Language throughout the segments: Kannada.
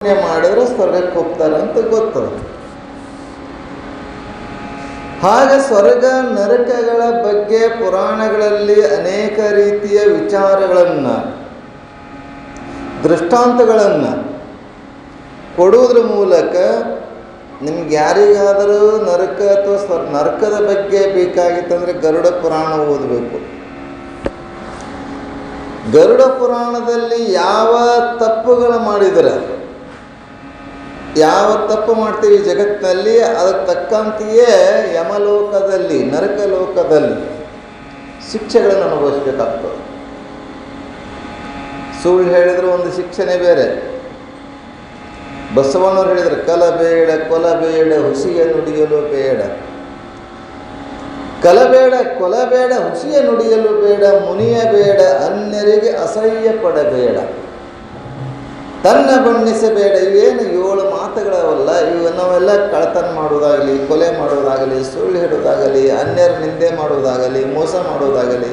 ಮಾಡಿದ್ರೆ ಸ್ವರ್ಗಕ್ಕೆ ಹೋಗ್ತಾರೆ ಅಂತ ಗೊತ್ತು. ಹಾಗೆ ಸ್ವರ್ಗ ನರಕಗಳ ಬಗ್ಗೆ ಪುರಾಣಗಳಲ್ಲಿ ಅನೇಕ ರೀತಿಯ ವಿಚಾರಗಳನ್ನು, ದೃಷ್ಟಾಂತಗಳನ್ನು ಕೊಡುವುದ್ರ ಮೂಲಕ ನಿಮ್ಗೆ ಯಾರಿಗಾದರೂ ನರಕ ಅಥವಾ ನರಕದ ಬಗ್ಗೆ ಬೇಕಾಗಿತ್ತಂದರೆ ಗರುಡ ಪುರಾಣ ಓದಬೇಕು. ಗರುಡ ಪುರಾಣದಲ್ಲಿ ಯಾವ ತಪ್ಪುಗಳು ಮಾಡಿದರೆ, ಯಾವ ತಪ್ಪು ಮಾಡ್ತೀವಿ ಜಗತ್ತಿನಲ್ಲಿ, ಅದಕ್ಕೆ ತಕ್ಕಂತೆಯೇ ಯಮಲೋಕದಲ್ಲಿ, ನರಕ ಲೋಕದಲ್ಲಿ ಶಿಕ್ಷೆಗಳನ್ನು ಅನುಭವಿಸ್ಬೇಕಾಗ್ತದೆ. ಸುಳ್ಳು ಹೇಳಿದ್ರು ಒಂದು ಶಿಕ್ಷೆನೇ ಬೇರೆ. ಬಸವಣ್ಣವ್ರು ಹೇಳಿದ್ರು, ಕಲಬೇಡ ಕೊಲಬೇಡ ಹುಸಿಯ ನುಡಿಯಲು ಬೇಡ, ಕಲಬೇಡ ಕೊಲಬೇಡ ಹುಸಿಯ ನುಡಿಯಲು ಬೇಡ, ಮುನಿಯಬೇಡ ಅನ್ಯರಿಗೆ ಅಸಹ್ಯ ಪಡಬೇಡ, ತನ್ನ ಬಣ್ಣಿಸಬೇಡ. ಇವೇನು 7 ಮಾತುಗಳವಲ್ಲ. ನಾವೆಲ್ಲ ಕಳ್ಳತನ ಮಾಡುವುದಾಗಲಿ, ಕೊಲೆ ಮಾಡುವುದಾಗಲಿ, ಸುಳ್ಳು ಹೇಳುವುದಾಗಲಿ, ಅನ್ಯರ ನಿಂದೆ ಮಾಡುವುದಾಗಲಿ, ಮೋಸ ಮಾಡುವುದಾಗಲಿ,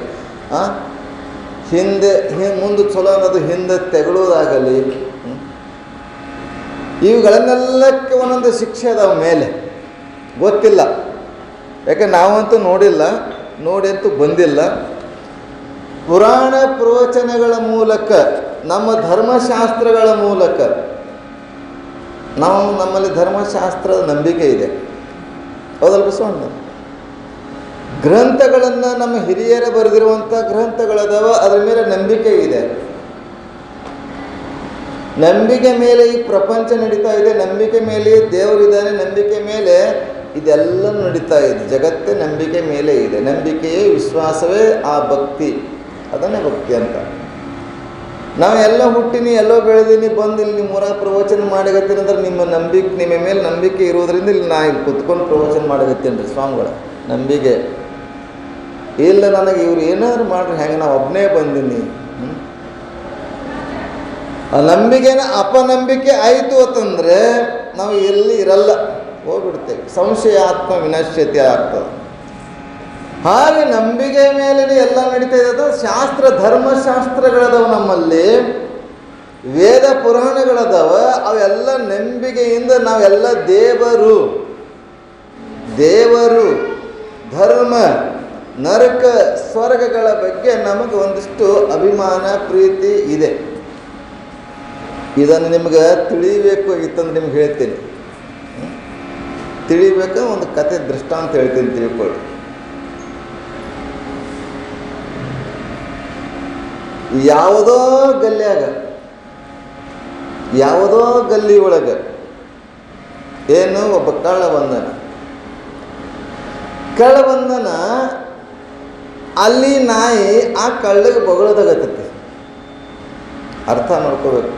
ಮುಂದೆ ಚಲೋ ಅನ್ನೋದು ಹಿಂದೆ ತೆಗೊಳ್ಳೋದಾಗಲಿ, ಇವುಗಳನ್ನೆಲ್ಲಕ್ಕೆ ಒಂದೊಂದು ಶಿಕ್ಷೆ ಅದಾವ ಮೇಲೆ. ಗೊತ್ತಿಲ್ಲ, ಯಾಕೆ ನಾವಂತೂ ನೋಡಿಲ್ಲ, ನೋಡಿ ಅಂತೂ ಬಂದಿಲ್ಲ. ಪುರಾಣ ಪ್ರವಚನಗಳ ಮೂಲಕ, ನಮ್ಮ ಧರ್ಮಶಾಸ್ತ್ರಗಳ ಮೂಲಕ, ನಮ್ಮಲ್ಲಿ ಧರ್ಮಶಾಸ್ತ್ರದ ನಂಬಿಕೆ ಇದೆ, ಹೌದಲ್ಲ ಬಸವಣ್ಣ? ಗ್ರಂಥಗಳನ್ನು, ನಮ್ಮ ಹಿರಿಯರೇ ಬರೆದಿರುವಂಥ ಗ್ರಂಥಗಳದಾವ, ಅದರ ಮೇಲೆ ನಂಬಿಕೆ ಇದೆ. ನಂಬಿಕೆ ಮೇಲೆ ಈ ಪ್ರಪಂಚ ನಡೀತಾ ಇದೆ, ನಂಬಿಕೆ ಮೇಲೆ ದೇವರಿದ್ದಾನೆ, ನಂಬಿಕೆ ಮೇಲೆ ಇದೆಲ್ಲ ನಡೀತಾ ಇದೆ. ಜಗತ್ತೇ ನಂಬಿಕೆ ಮೇಲೆ ಇದೆ. ನಂಬಿಕೆಯೇ, ವಿಶ್ವಾಸವೇ ಆ ಭಕ್ತಿ, ಅದನ್ನೇ ಭಕ್ತಿ ಅಂತ. ನಾವು ಎಲ್ಲ ಹುಟ್ಟಿನಿ, ಎಲ್ಲೋ ಬೆಳೆದೀನಿ, ಬಂದು ಇಲ್ಲಿ ನಿಮ್ಮೂರಾಗ ಪ್ರವಚನ ಮಾಡಗತ್ತೀನಿ ಅಂದ್ರೆ ನಿಮ್ಮ ಮೇಲೆ ನಂಬಿಕೆ ಇರೋದ್ರಿಂದ ಇಲ್ಲಿ ನಾ ಇಲ್ಲಿ ಕುತ್ಕೊಂಡು ಪ್ರವಚನ ಮಾಡಗತ್ತೀನಿ ರೀ ಸ್ವಾಮಿಗಳ. ನಂಬಿಕೆ ಇಲ್ಲ ನನಗೆ ಇವ್ರು ಏನಾದ್ರು ಮಾಡ್ರಿ, ಹೆಂಗೆ ನಾವು ಒಬ್ಬನೇ ಬಂದೀನಿ. ಆ ನಂಬಿಕೆನ ಅಪನಂಬಿಕೆ ಆಯಿತು ಅಂತಂದರೆ ನಾವು ಎಲ್ಲಿ ಇರಲ್ಲ, ಹೋಗ್ಬಿಡ್ತೇವೆ. ಸಂಶಯ ಆತ್ಮ ವಿನಶ್ಯತೆ ಆಗ್ತದೆ. ಹಾಗೆ ನಂಬಿಕೆ ಮೇಲೆ ಎಲ್ಲ ನಡೀತಾ ಇದೆ. ಶಾಸ್ತ್ರ, ಧರ್ಮಶಾಸ್ತ್ರಗಳದಾವ ನಮ್ಮಲ್ಲಿ, ವೇದ ಪುರಾಣಗಳದಾವ. ಅವೆಲ್ಲ ನಂಬಿಕೆಯಿಂದ ನಾವೆಲ್ಲ ದೇವರು ಧರ್ಮ, ನರಕ, ಸ್ವರ್ಗಗಳ ಬಗ್ಗೆ ನಮಗೆ ಒಂದಿಷ್ಟು ಅಭಿಮಾನ, ಪ್ರೀತಿ ಇದೆ. ಇದನ್ನು ನಿಮ್ಗೆ ತಿಳಿಬೇಕು ಇತ್ತಂದ್ರೆ ನಿಮ್ಗೆ ಹೇಳ್ತೀನಿ. ತಿಳಿಬೇಕು, ಒಂದು ಕತೆ ದೃಷ್ಟಾಂತ ಹೇಳ್ತೀನಿ, ತಿಳ್ಕೊಳ್ಳಿ. ಯಾವುದೋ ಗಲ್ಲಿ ಒಳಗೆ ಏನು ಒಬ್ಬ ಕಳ್ಳ ಬಂದನ. ಅಲ್ಲಿ ನಾಯಿ ಆ ಕಳ್ಳಗೆ ಬೊಗಳದಾಗತ್ತೈತಿ. ಅರ್ಥ ಮಾಡ್ಕೋಬೇಕು.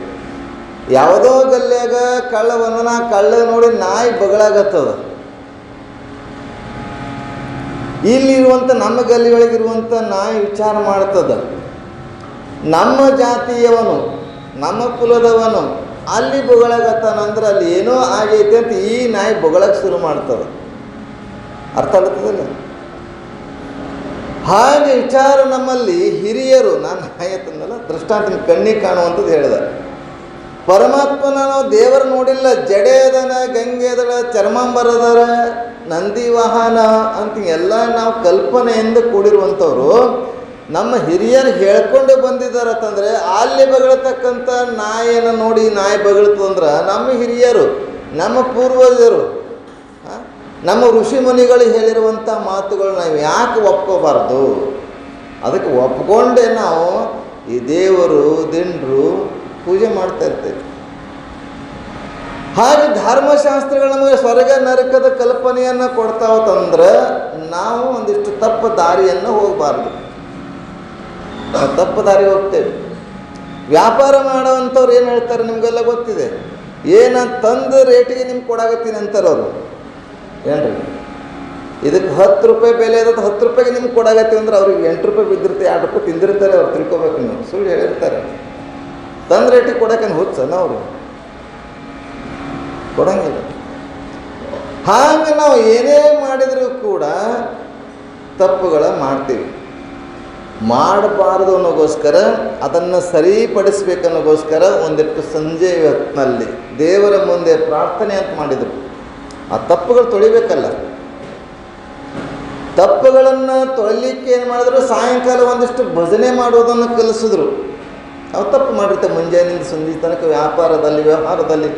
ಯಾವುದೋ ಗಲ್ಯಾಗ ಕಳ್ಳ ಬಂದನ, ಆ ಕಳ್ಳ ನೋಡಿ ನಾಯಿ ಬಗಳಾಗತ್ತದ. ಇಲ್ಲಿರುವಂಥ ನಮ್ಮ ಗಲ್ಲಿ ಒಳಗಿರುವಂಥ ನಾಯಿ ವಿಚಾರ ಮಾಡ್ತದ, ನಮ್ಮ ಜಾತಿಯವನು, ನಮ್ಮ ಕುಲದವನು ಅಲ್ಲಿ ಬೊಗಳಾಗತ್ತಾನಂದ್ರೆ ಅಲ್ಲಿ ಏನೋ ಆಗೈತೆ ಅಂತ ಈ ನಾಯಿ ಬೊಗಳಕ್ಕೆ ಶುರು ಮಾಡ್ತದೆ. ಅರ್ಥ ಆಗ್ತದಲ್ಲ? ಹಾಗೆ ವಿಚಾರ ನಮ್ಮಲ್ಲಿ ಹಿರಿಯರು, ನಾನು ಆಯತಂದಲ್ಲ ದೃಷ್ಟಾಂತ ಕಣ್ಣಿಗೆ ಕಾಣುವಂಥದ್ದು ಹೇಳಿದೆ. ಪರಮಾತ್ಮನ ನಾವು ದೇವರು ನೋಡಿಲ್ಲ, ಜಡೆದನ, ಗಂಗೆದಳ, ಚರ್ಮಾಂಬರದರ, ನಂದಿ ವಾಹನ ಅಂತ ಎಲ್ಲ ನಾವು ಕಲ್ಪನೆಯಿಂದ ಕೂಡಿರುವಂಥವ್ರು ನಮ್ಮ ಹಿರಿಯರು ಹೇಳ್ಕೊಂಡು ಬಂದಿದ್ದಾರತ್ತಂದರೆ ಅಲ್ಲಿ ಬಗಳತಕ್ಕಂಥ ನಾಯಿಯನ್ನು ನೋಡಿ ನಾಯಿ ಬಗಳತಂದ್ರೆ ನಮ್ಮ ಹಿರಿಯರು, ನಮ್ಮ ಪೂರ್ವಜರು, ನಮ್ಮ ಋಷಿ ಮುನಿಗಳು ಹೇಳಿರುವಂಥ ಮಾತುಗಳು ನಾವು ಯಾಕೆ ಒಪ್ಕೋಬಾರ್ದು? ಅದಕ್ಕೆ ಒಪ್ಕೊಂಡೆ ನಾವು ಈ ದೇವರು ದಿಂಡ್ರು ಪೂಜೆ ಮಾಡ್ತಾ ಇರ್ತೇವೆ. ಹಾಗೆ ಧರ್ಮಶಾಸ್ತ್ರಗಳು ನಮಗೆ ಸ್ವರ್ಗ ನರಕದ ಕಲ್ಪನೆಯನ್ನು ಕೊಡ್ತಾವತ್ತಂದ್ರೆ ನಾವು ಒಂದಿಷ್ಟು ತಪ್ಪು ದಾರಿಯನ್ನು ಹೋಗಬಾರ್ದು. ತಪ್ಪು ದಾರಿ ಹೋಗ್ತೇವೆ. ವ್ಯಾಪಾರ ಮಾಡೋವಂಥವ್ರು ಏನು ಹೇಳ್ತಾರೆ ನಿಮಗೆಲ್ಲ ಗೊತ್ತಿದೆ. ತಂದ ರೇಟಿಗೆ ನಿಮ್ಗೆ ಕೊಡಾಗತ್ತೀನಿ ಅಂತಾರೆ ಅವರು. ಏನ್ರಿ, ಇದಕ್ಕೆ 10 ರೂಪಾಯಿ ಬೆಲೆ ಇರೋದು 10 ರೂಪಾಯಿಗೆ ನಿಮ್ಗೆ ಕೊಡಾಗತ್ತೀವಿ ಅಂದ್ರೆ ಅವ್ರಿಗೆ 8 ರೂಪಾಯಿ ಬಿದ್ದಿರುತ್ತೆ, 2 ರೂಪಾಯಿ ತಿಂದಿರ್ತಾರೆ. ಅವ್ರು ತಿಳ್ಕೊಬೇಕು. ನೀವು ಸುಳ್ಳು ಹೇಳಿರ್ತಾರೆ. ತಂದ ರೇಟಿಗೆ ಕೊಡೋಕೇನು ಹುಚ್ಚನ ಅವರು? ಕೊಡಂಗಿಲ್ಲ. ಹಾಗೆ ನಾವು ಏನೇ ಮಾಡಿದರೂ ಕೂಡ ತಪ್ಪುಗಳ ಮಾಡ್ತೀವಿ. ಮಾಡಬಾರ್ದು ಅನ್ನೋಗೋಸ್ಕರ, ಅದನ್ನು ಸರಿಪಡಿಸ್ಬೇಕನ್ನೋಗೋಸ್ಕರ ಒಂದಿಟ್ಟು ಸಂಜೆ ಹೊತ್ತಿನಲ್ಲಿ ದೇವರ ಮುಂದೆ ಪ್ರಾರ್ಥನೆ ಅಂತ ಮಾಡಿದರು. ಆ ತಪ್ಪುಗಳು ತೊಳಿಬೇಕಲ್ಲ. ತಪ್ಪುಗಳನ್ನು ತೊಳಿಲಿಕ್ಕೆ ಏನು ಮಾಡಿದ್ರು, ಸಾಯಂಕಾಲ ಒಂದಿಷ್ಟು ಭಜನೆ ಮಾಡೋದನ್ನು ಕಲಿಸಿದ್ರು. ನಾವು ತಪ್ಪು ಮಾಡಿರ್ತೇವೆ, ಮುಂಜಾನೆಯಿಂದ ಸಂಜೆ ತನಕ ವ್ಯಾಪಾರದಲ್ಲಿ ವ್ಯವಹಾರದಲ್ಲಿ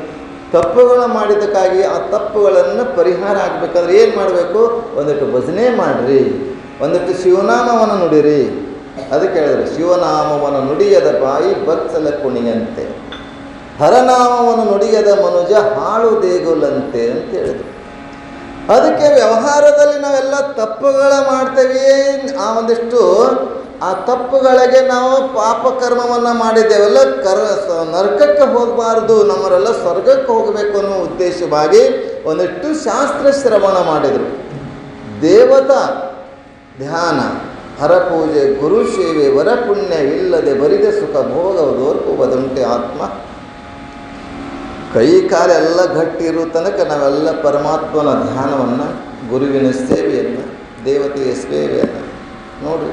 ತಪ್ಪುಗಳು ಮಾಡಿದ್ದಕ್ಕಾಗಿ ಆ ತಪ್ಪುಗಳನ್ನು ಪರಿಹಾರ ಆಗಬೇಕಾದ್ರೆ ಏನು ಮಾಡಬೇಕು, ಒಂದಿಟ್ಟು ಭಜನೆ ಮಾಡಿರಿ, ಒಂದಿಟ್ಟು ಶಿವನಾಮವನ್ನು ನುಡಿರಿ. ಅದಕ್ಕೆ ಹೇಳಿದ್ರು, ಶಿವನಾಮವನ್ನು ನುಡಿಯದ ಬಾಯಿ ಬಚ್ಚಲ ಕುಣಿಯಂತೆ, ಹರನಾಮವನ್ನು ನುಡಿಯದ ಮನುಜ ಹಾಳು ದೇಗುಲಂತೆ ಅಂತ ಹೇಳಿದರು. ಅದಕ್ಕೆ ವ್ಯವಹಾರದಲ್ಲಿ ನಾವೆಲ್ಲ ತಪ್ಪುಗಳ ಮಾಡ್ತೇವೆ. ಆ ಒಂದಿಷ್ಟು ಆ ತಪ್ಪುಗಳಿಗೆ ನಾವು ಪಾಪ ಕರ್ಮವನ್ನು ಮಾಡಿದ್ದೇವೆಲ್ಲ, ನರಕಕ್ಕೆ ಹೋಗಬಾರ್ದು, ನಮ್ಮರೆಲ್ಲ ಸ್ವರ್ಗಕ್ಕೆ ಹೋಗಬೇಕು ಅನ್ನೋ ಉದ್ದೇಶವಾಗಿ ಒಂದಿಷ್ಟು ಶಾಸ್ತ್ರ ಶ್ರವಣ ಮಾಡಿದರು. ದೇವತಾ ಧ್ಯಾನ, ಹರಪೂಜೆ, ಗುರು ಸೇವೆ, ವರಪುಣ್ಯವಿಲ್ಲದೆ ಬರಿದ ಸುಖ ಭೋಗವದೋರ್ಪುವುದುಂಟೆ ಆತ್ಮ. ಕೈ ಕಾಲೆಲ್ಲ ಗಟ್ಟಿರೋ ತನಕ ನಾವೆಲ್ಲ ಪರಮಾತ್ಮನ ಧ್ಯಾನವನ್ನು, ಗುರುವಿನ ಸೇವೆಯನ್ನು, ದೇವತೆಯ ಸೇವೆಯನ್ನು ನೋಡ್ರಿ.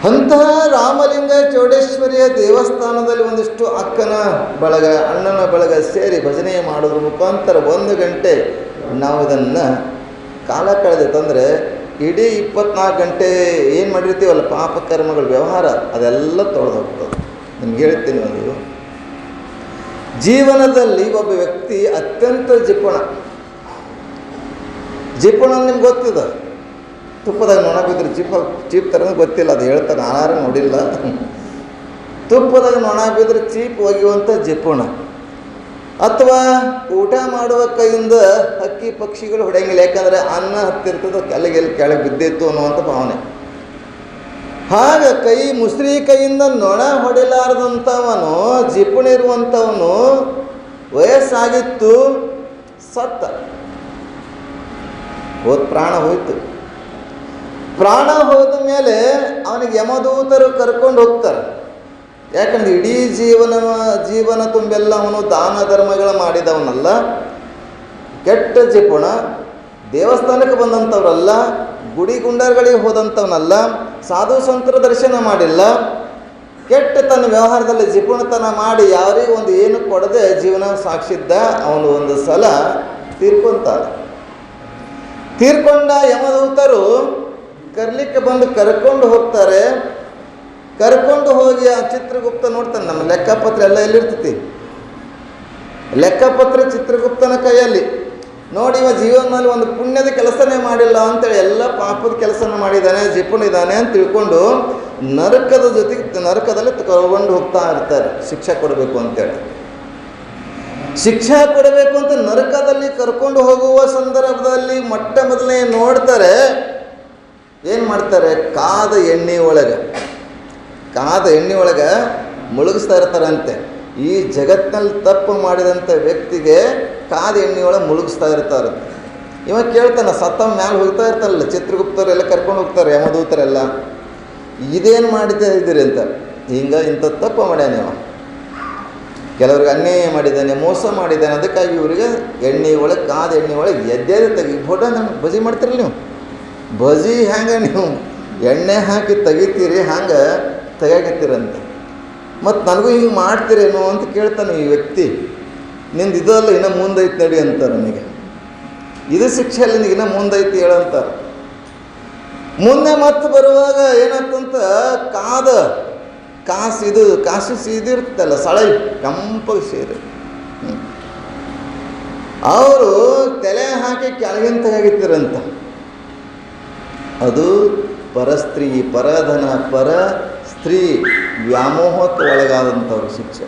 ಅಂತಹ ರಾಮಲಿಂಗ ಚೌಡೇಶ್ವರಿಯ ದೇವಸ್ಥಾನದಲ್ಲಿ ಒಂದಿಷ್ಟು ಅಕ್ಕನ ಬಳಗ, ಅಣ್ಣನ ಬಳಗ ಸೇರಿ ಭಜನೆ ಮಾಡೋದ್ರ ಮುಖಾಂತರ 1 ಗಂಟೆ ನಾವು ಇದನ್ನು ಕಾಲ ಕಳೆದಿತ್ತಂದರೆ ಇಡೀ 24 ಗಂಟೆ ಏನು ಮಾಡಿರ್ತೀವಲ್ಲ ಪಾಪ ಕರ್ಮಗಳು ವ್ಯವಹಾರ ಅದೆಲ್ಲ ತೊಳೆದು ಹೋಗ್ತದೆ. ನಿಮ್ಗೆ ಹೇಳ್ತೀನಿ, ಒಂದು ಜೀವನದಲ್ಲಿ ಒಬ್ಬ ವ್ಯಕ್ತಿ ಅತ್ಯಂತ ಜಿಪುಣ ನಿಮ್ಗೆ ಗೊತ್ತಿದೆ. ತುಪ್ಪದಾಗ ನೊಣ ಬಿದ್ದರೆ ಚೀಪ್ ಥರ ಗೊತ್ತಿಲ್ಲ, ಅದು ಹೇಳ್ತಾರೆ, ನಾನಾರು ನೋಡಿಲ್ಲ. ತುಪ್ಪದಾಗ ನೊಣ ಬಿದ್ದರೆ ಚೀಪ್ ಒಗೆಯುವಂಥ ಜಿಪುಣ, ಅಥವಾ ಊಟ ಮಾಡುವ ಕೈಯಿಂದ ಹಕ್ಕಿ ಪಕ್ಷಿಗಳು ಹೊಡೆಯಂಗಿಲ್ಲ, ಯಾಕಂದರೆ ಅನ್ನ ಹತ್ತಿರ್ತದೆ ಕೆಳಗೆ ಬಿದ್ದಿತ್ತು ಅನ್ನುವಂಥ ಭಾವನೆ. ಆಗ ಮುಸ್ರಿ ಕೈಯಿಂದ ನೊಣ ಹೊಡೆಲಾರದಂಥವನು, ಜಿಪುಣಿರುವಂಥವನು ವಯಸ್ಸಾಗಿತ್ತು, ಸತ್ತ, ಪ್ರಾಣ ಹೋಯಿತು. ಪ್ರಾಣ ಹೋದ ಮೇಲೆ ಅವನಿಗೆ ಯಮದೂತರು ಕರ್ಕೊಂಡು ಹೋಗ್ತಾರೆ. ಯಾಕಂದ್ರೆ ಇಡೀ ಜೀವನ ತುಂಬೆಲ್ಲ ಅವನು ದಾನ ಧರ್ಮಗಳು ಮಾಡಿದವನಲ್ಲ, ಕೆಟ್ಟ ಜಿಪುಣ, ದೇವಸ್ಥಾನಕ್ಕೆ ಬಂದಂಥವ್ರಲ್ಲ, ಗುಡಿ ಗುಂಡರ್ಗಳಿಗೆ ಹೋದಂಥವನಲ್ಲ, ಸಾಧು ಸಂತರ ದರ್ಶನ ಮಾಡಿಲ್ಲ, ಕೆಟ್ಟ ತನ್ನ ವ್ಯವಹಾರದಲ್ಲಿ ಜಿಪುಣತನ ಮಾಡಿ ಯಾರಿಗೂ ಒಂದು ಏನು ಕೊಡದೆ ಜೀವನ ಸಾಕ್ಷಿದ್ದ. ಅವನು ಒಂದು ಸಲ ತೀರ್ಕೊಂಡ ಯಮದೂತರು ಕರ್ಲಿಕ್ಕೆ ಬಂದು ಕರ್ಕೊಂಡು ಹೋಗ್ತಾರೆ. ಕರ್ಕೊಂಡು ಹೋಗಿ ಆ ಚಿತ್ರಗುಪ್ತ ನೋಡ್ತಾನೆ. ನಮ್ಮ ಲೆಕ್ಕಪತ್ರ ಎಲ್ಲ ಎಲ್ಲಿರ್ತೈತಿ, ಲೆಕ್ಕಪತ್ರ ಚಿತ್ರಗುಪ್ತನ ಕೈಯಲ್ಲಿ ನೋಡಿ, ಇವ ಜೀವನದಲ್ಲಿ ಒಂದು ಪುಣ್ಯದ ಕೆಲಸನೇ ಮಾಡಿಲ್ಲ ಅಂತೇಳಿ ಎಲ್ಲ ಪಾಪದ ಕೆಲಸನ ಮಾಡಿದ್ದಾನೆ, ಜಿಪುಣಿದ್ದಾನೆ ಅಂತ ತಿಳ್ಕೊಂಡು ನರಕದಲ್ಲಿ ಕರ್ಕೊಂಡು ಹೋಗ್ತಾ ಇರ್ತಾರೆ. ಶಿಕ್ಷೆ ಕೊಡಬೇಕು ಅಂತೇಳಿ, ಶಿಕ್ಷೆ ಕೊಡಬೇಕು ಅಂತ ನರಕದಲ್ಲಿ ಕರ್ಕೊಂಡು ಹೋಗುವ ಸಂದರ್ಭದಲ್ಲಿ ಮೊಟ್ಟ ಮೊದಲನೇ ನೋಡ್ತಾರೆ, ಏನು ಮಾಡ್ತಾರೆ, ಕಾದ ಎಣ್ಣೆ ಒಳಗೆ ಮುಳುಗಿಸ್ತಾ ಇರ್ತಾರಂತೆ. ಈ ಜಗತ್ತಿನಲ್ಲಿ ತಪ್ಪು ಮಾಡಿದಂಥ ವ್ಯಕ್ತಿಗೆ ಕಾದ ಎಣ್ಣೆ ಒಳಗೆ ಮುಳುಗಿಸ್ತಾ ಇರ್ತಾರೆ. ಇವ ಕೇಳ್ತಾನೆ, ಸತ್ತ ಮ್ಯಾಲೆ ಹೋಗ್ತಾ ಇರ್ತಾರಲ್ಲ ಚಿತ್ರಗುಪ್ತರೆಲ್ಲ ಕರ್ಕೊಂಡು ಹೋಗ್ತಾರೆ ಯಮದೂತರೆಲ್ಲ, ಇದೇನು ಮಾಡ್ತಾ ಇದ್ದೀರಿ ಅಂತ. ಇಂಥ ತಪ್ಪು ಮಾಡ್ಯಾನ ಇವ, ಕೆಲವ್ರಿಗೆ ಅನ್ಯಾಯ ಮಾಡಿದ್ದಾನೆ, ಮೋಸ ಮಾಡಿದ್ದಾನೆ, ಅದಕ್ಕಾಗಿ ಇವರಿಗೆ ಕಾದ ಎಣ್ಣೆ ಒಳಗೆ ಎದ್ದೆ ತೆಗಿ. ಫೋಟೋ ನಮ್ಗೆ ಬಜಿ ಮಾಡ್ತೀರಲ್ಲ ನೀವು, ಬಜಿ ಹ್ಯಾಂಗೆ ನೀವು ಎಣ್ಣೆ ಹಾಕಿ ತೆಗಿತೀರಿ ಹಂಗೆ ತೆಗಿತೀರಂತ. ಮತ್ತು ನನಗೂ ಹಿಂಗೆ ಮಾಡ್ತೀರೇನೋ ಅಂತ ಕೇಳ್ತಾನೆ ಈ ವ್ಯಕ್ತಿ. ನಿಂದು ಇದಲ್ಲ ಇನ್ನೂ ಮುಂದೈತೆ ನಡಿ ಅಂತಾರೆ ನನಗೆ. ಇದು ಶಿಕ್ಷೆಯಲ್ಲಿ ನಿನಗೆ ಇನ್ನೂ ಮುಂದೈತಿ ಹೇಳಂತಾರೆ. ಮುಂದೆ ಮತ್ತೆ ಬರುವಾಗ ಏನಾಗ್ತಂತ, ಕಾಸು ಇದಿರ್ತಲ್ಲ ಸಳೈ ಕಂಪಗೆ ಸೇರಿ ಅವರು ತಲೆ ಹಾಕಿ ಕೆಳಗಿನ ತೆಗಿತೀರಂತ. ಅದು ಪರಸ್ತ್ರೀ, ಪರಧನ, ಪರ ಸ್ತ್ರೀ ವ್ಯಾಮೋಹಕ್ಕೆ ಒಳಗಾದಂಥವ್ರ ಶಿಕ್ಷೆ.